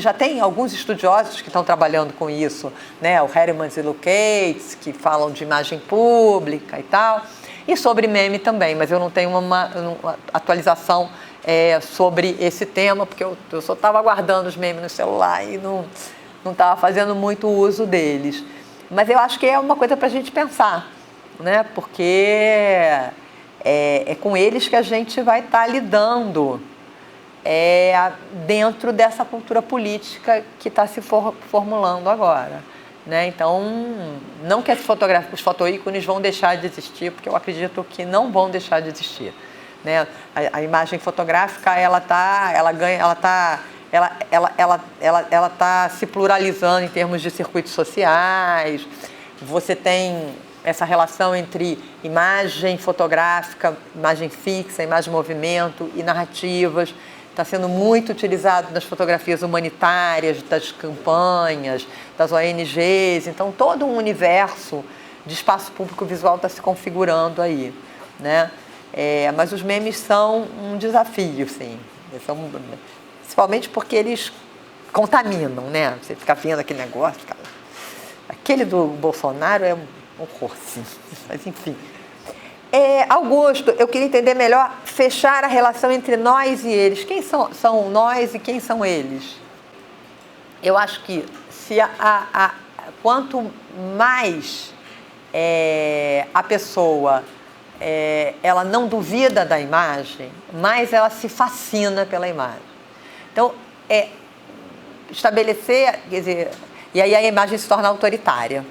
Já tem alguns estudiosos que estão trabalhando com isso, né? O Hermans e Lukács, que falam de imagem pública e tal, e sobre meme também, mas eu não tenho uma atualização sobre esse tema, porque eu só estava guardando os memes no celular e não estava fazendo muito uso deles. Mas eu acho que é uma coisa para a gente pensar, né? Porque é com eles que a gente vai estar lidando dentro dessa cultura política que está se formulando agora, né? Então, não que os fotoícones vão deixar de existir, porque eu acredito que não vão deixar de existir, né? A imagem fotográfica ela está se pluralizando em termos de circuitos sociais. Você tem essa relação entre imagem fotográfica, imagem fixa, imagem em movimento e narrativas. Está sendo muito utilizado nas fotografias humanitárias, das campanhas, das ONGs. Então, todo um universo de espaço público visual está se configurando aí, né? Mas os memes são um desafio, sim. Principalmente porque eles contaminam, né? Você fica vendo aquele negócio. Aquele do Bolsonaro é um horror, sim. Mas, enfim. Augusto, eu queria entender melhor, fechar a relação entre nós e eles. Quem são nós e quem são eles? Eu acho que quanto mais a pessoa ela não duvida da imagem, mais ela se fascina pela imagem. Então, estabelecer, quer dizer, e aí a imagem se torna autoritária.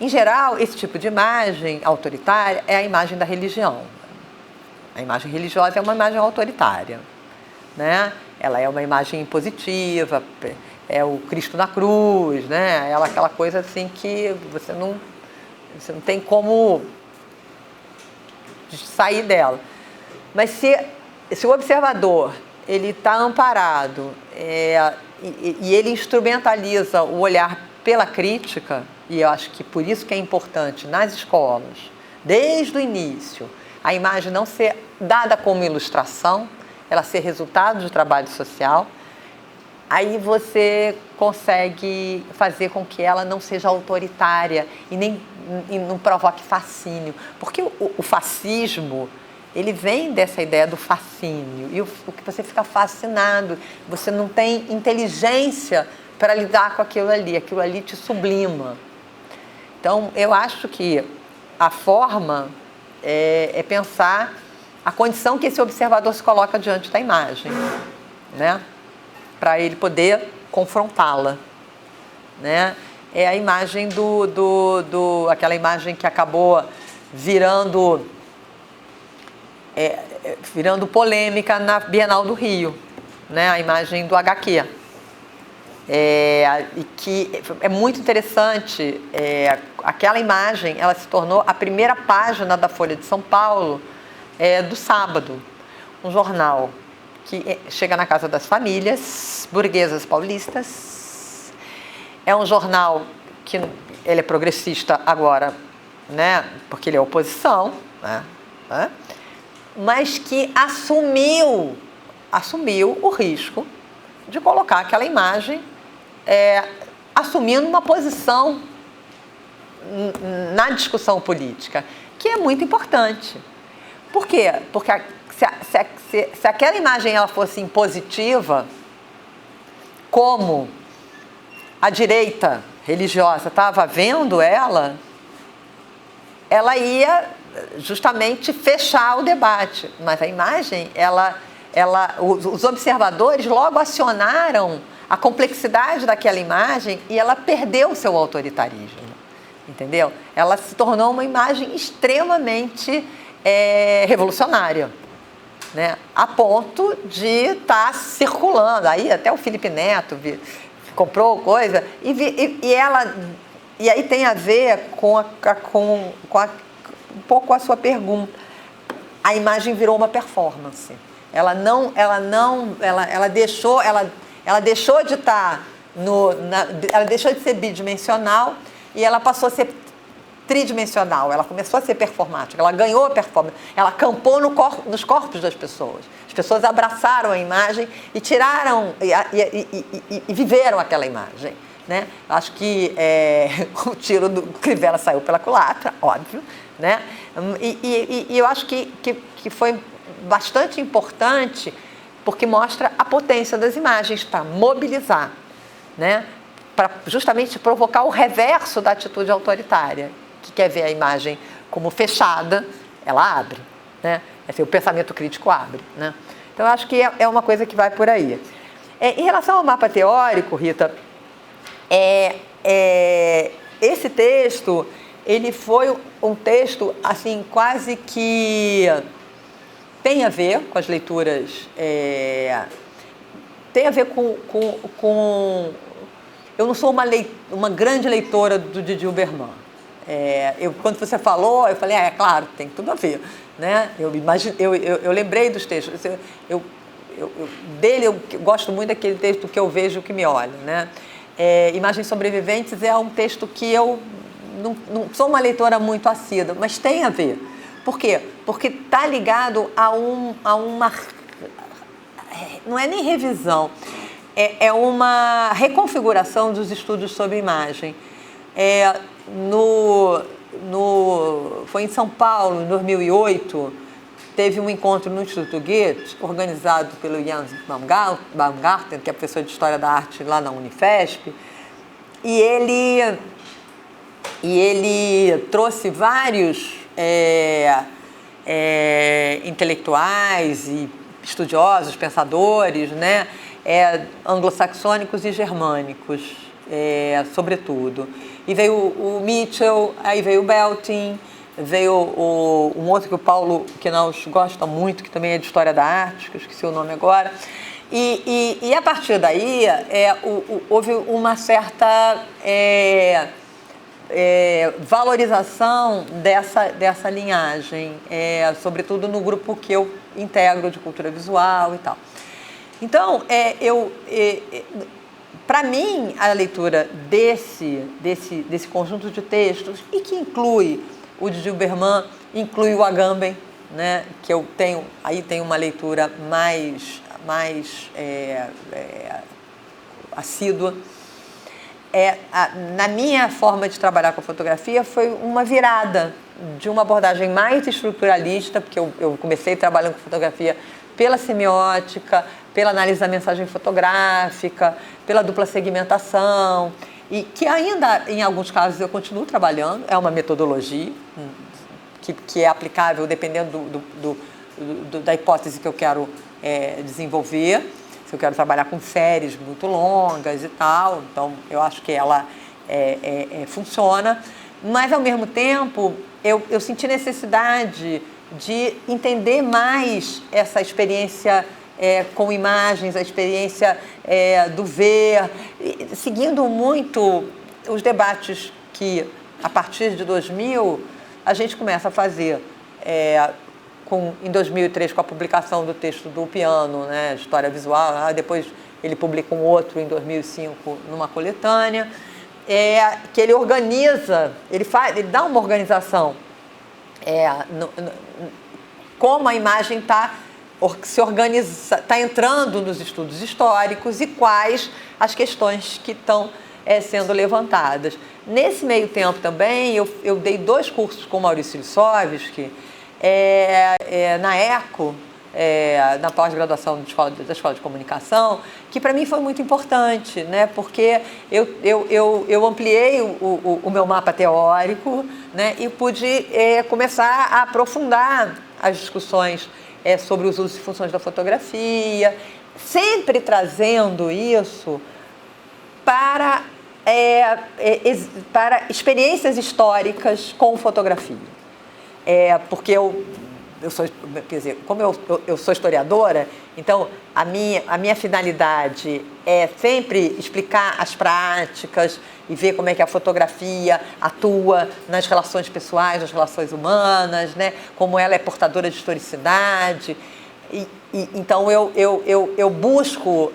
Em geral, esse tipo de imagem autoritária é a imagem da religião. A imagem religiosa é uma imagem autoritária, né? Ela é uma imagem impositiva, é o Cristo na cruz, né? Ela é aquela coisa assim que você não tem como sair dela. Mas se o observador ele está amparado e ele instrumentaliza o olhar pela crítica, e eu acho que por isso que é importante nas escolas, desde o início, a imagem não ser dada como ilustração, ela ser resultado de trabalho social, aí você consegue fazer com que ela não seja autoritária e não provoque fascínio. Porque o fascismo, ele vem dessa ideia do fascínio. E o que você fica fascinado, você não tem inteligência para lidar com aquilo ali te sublima. Então, eu acho que a forma é pensar a condição que esse observador se coloca diante da imagem, né? Para ele poder confrontá-la, né? É a imagem aquela imagem que acabou virando polêmica na Bienal do Rio, né? A imagem do HQ. E que é muito interessante, aquela imagem, ela se tornou a primeira página da Folha de São Paulo do sábado, um jornal que chega na casa das famílias burguesas paulistas. É um jornal que ele é progressista agora, né, porque ele é oposição, né, mas que assumiu o risco de colocar aquela imagem assumindo uma posição na discussão política, que é muito importante. Por quê? Porque se aquela imagem ela fosse impositiva, como a direita religiosa estava vendo ela ia justamente fechar o debate. Mas a imagem, os observadores logo acionaram a complexidade daquela imagem e ela perdeu o seu autoritarismo, entendeu? Ela se tornou uma imagem extremamente revolucionária, né? A ponto de estar circulando. Aí até o Felipe Neto comprou coisa e aí tem a ver com um pouco a sua pergunta. A imagem virou uma performance. Ela deixou de estar ela deixou de ser bidimensional e ela passou a ser tridimensional. Ela começou a ser performática, ela ganhou a performance, ela acampou nos corpos das pessoas. As pessoas abraçaram a imagem e tiraram e viveram aquela imagem, né? Acho que o tiro do Crivella saiu pela culatra, óbvio, né? E eu acho que foi bastante importante, porque mostra a potência das imagens para mobilizar, né? Para justamente provocar o reverso da atitude autoritária, que quer ver a imagem como fechada, ela abre, né? O pensamento crítico abre, né? Então, eu acho que é uma coisa que vai por aí. Em relação ao mapa teórico, Rita, esse texto, ele foi um texto, assim, quase que tem a ver com as leituras, tem a ver com eu não sou uma grande leitora do Didi Uberman. Quando você falou, eu falei, claro, tem tudo a ver, né? Eu lembrei dos textos. Dele, eu gosto muito daquele texto que eu vejo, que me olha, né? Imagens Sobreviventes é um texto que eu não sou uma leitora muito assídua, mas tem a ver. Por quê? Porque está ligado a uma... Não é nem revisão, é uma reconfiguração dos estudos sobre imagem. Foi em São Paulo, em 2008, teve um encontro no Instituto Goethe, organizado pelo Jens Baumgarten, que é professor de História da Arte lá na Unifesp, e ele trouxe vários intelectuais e estudiosos, pensadores, né, anglo-saxônicos e germânicos, sobretudo. E veio o Mitchell, aí veio o Belting, veio um outro que o Paulo Quinaus gosta muito, que também é de História da Arte, que eu esqueci o nome agora. E a partir daí houve uma certa valorização dessa linhagem, sobretudo no grupo que eu integro de cultura visual e tal. Então, para mim, a leitura desse conjunto de textos, e que inclui o Didi Uberman, inclui o Agamben, né, que eu tenho, aí tem uma leitura mais assídua, na minha forma de trabalhar com a fotografia foi uma virada de uma abordagem mais estruturalista, porque eu comecei trabalhando com fotografia pela semiótica, pela análise da mensagem fotográfica, pela dupla segmentação, e que ainda, em alguns casos, eu continuo trabalhando, é uma metodologia que é aplicável dependendo da hipótese que eu quero desenvolver. Se eu quero trabalhar com séries muito longas e tal, então eu acho que ela funciona. Mas, ao mesmo tempo, eu senti necessidade de entender mais essa experiência com imagens, a experiência do ver, seguindo muito os debates que, a partir de 2000, a gente começa a fazer em 2003, com a publicação do texto do Piano, né, História Visual, depois ele publica um outro em 2005 numa coletânea, que ele organiza, ele dá uma organização, como a imagem está entrando nos estudos históricos e quais as questões que estão sendo levantadas. Nesse meio tempo também, eu dei 2 cursos com Maurício Lissovsky, na ECO, na pós-graduação da Escola de Comunicação, que para mim foi muito importante, né? Porque eu ampliei o meu mapa teórico, né? E pude começar a aprofundar as discussões sobre os usos e funções da fotografia, sempre trazendo isso para experiências históricas com fotografia. Porque eu sou, quer dizer, como eu sou historiadora, então a minha finalidade é sempre explicar as práticas e ver como é que a fotografia atua nas relações pessoais, nas relações humanas, né? Como ela é portadora de historicidade. Então eu busco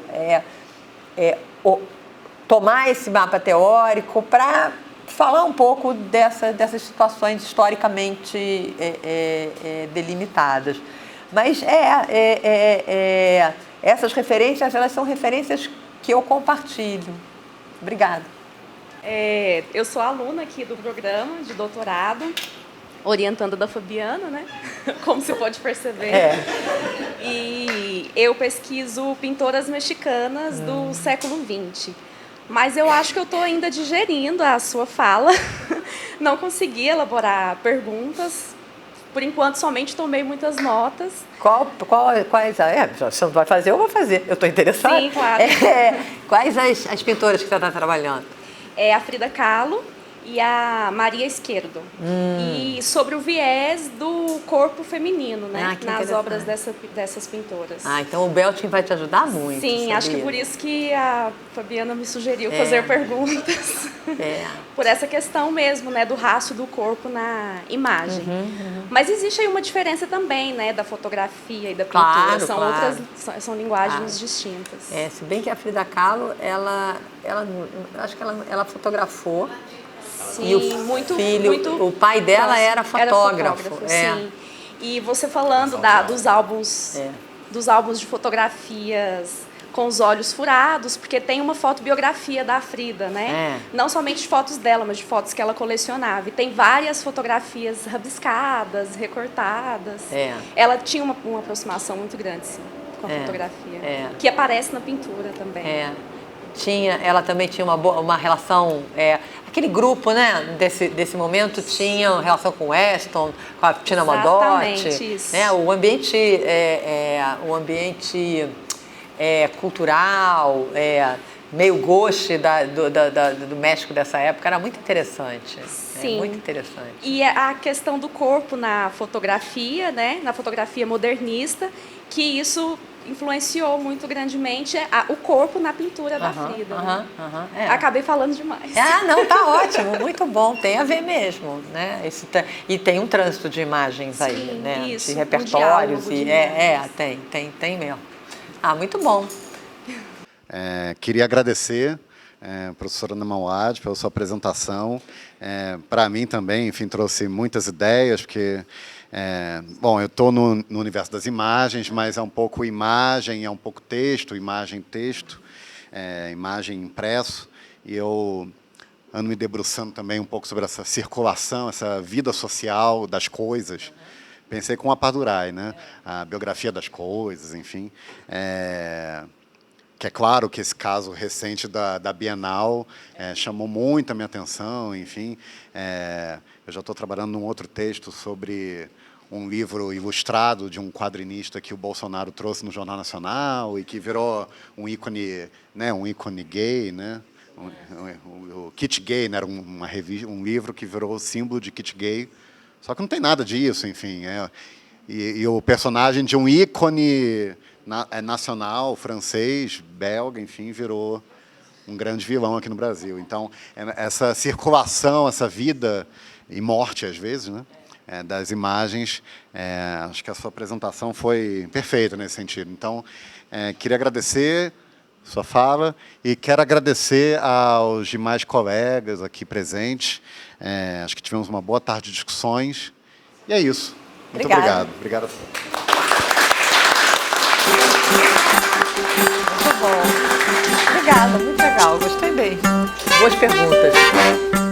tomar esse mapa teórico para falar um pouco dessas situações historicamente delimitadas. Mas essas referências, elas são referências que eu compartilho. Obrigada. Eu sou aluna aqui do programa de doutorado, orientanda da Fabiana, né? Como você pode perceber. E eu pesquiso pintoras mexicanas do século XX. Mas eu acho que eu estou ainda digerindo a sua fala. Não consegui elaborar perguntas. Por enquanto, somente tomei muitas notas. Quais? Você não vai fazer, eu vou fazer. Eu estou interessada. Sim, claro. Quais as pintoras que você está trabalhando? A Frida Kahlo e a Maria Esquerdo. E sobre o viés do corpo feminino, né? Nas obras dessas pintoras. Então o Belting vai te ajudar muito. Sim, sabia? acho que por isso que a Fabiana me sugeriu fazer perguntas. Por essa questão mesmo, né? Do rastro do corpo na imagem. Mas existe aí uma diferença também, né? Da fotografia e da pintura. São linguagens distintas. Se bem que a Frida Kahlo, acho que ela fotografou. Sim, e o pai dela era fotógrafo. Sim. E você falando dos álbuns de fotografias com os olhos furados, porque tem uma fotobiografia da Frida, né? Não somente de fotos dela, mas de fotos que ela colecionava. E tem várias fotografias rabiscadas, recortadas. Ela tinha uma aproximação muito grande, sim, com a fotografia, que aparece na pintura também. Ela também tinha uma relação... aquele grupo, né, desse momento tinha uma relação com o Weston, com a Tina Modotti. Isso. Né, o ambiente cultural, meio gauche do México dessa época era muito interessante. Sim. Muito interessante. E a questão do corpo na fotografia, né, na fotografia modernista, que isso influenciou muito grandemente o corpo na pintura da Frida. Acabei falando demais. Não, tá ótimo, muito bom, tem a ver mesmo, né? E tem um trânsito de imagens aí, né? Isso, de repertórios tem mesmo. Muito bom. Queria agradecer, professora Ana Mauad, pela sua apresentação. Para mim também, enfim, trouxe muitas ideias, porque Bom, eu estou no universo das imagens, mas é um pouco imagem, é um pouco texto, imagem-texto, imagem impresso, e eu ando me debruçando também um pouco sobre essa circulação, essa vida social das coisas. Pensei com a Pardurae, né? A biografia das coisas, enfim. Que é claro que esse caso recente da Bienal chamou muito a minha atenção, enfim. Eu já estou trabalhando num outro texto sobre um livro ilustrado de um quadrinista que o Bolsonaro trouxe no Jornal Nacional e que virou um ícone, né, um ícone gay, né? O kit gay, né, era uma revista, um livro que virou o símbolo de kit gay. Só que não tem nada disso, enfim. E o personagem de um ícone nacional, francês, belga, enfim, virou um grande vilão aqui no Brasil. Então, essa circulação, essa vida e morte, às vezes, né, das imagens, acho que a sua apresentação foi perfeita nesse sentido. Então, queria agradecer sua fala e quero agradecer aos demais colegas aqui presentes. Acho que tivemos uma boa tarde de discussões. E é isso. Muito obrigado. Obrigado a todos. Muito bom. Obrigada, muito legal. Gostei bem. Boas perguntas.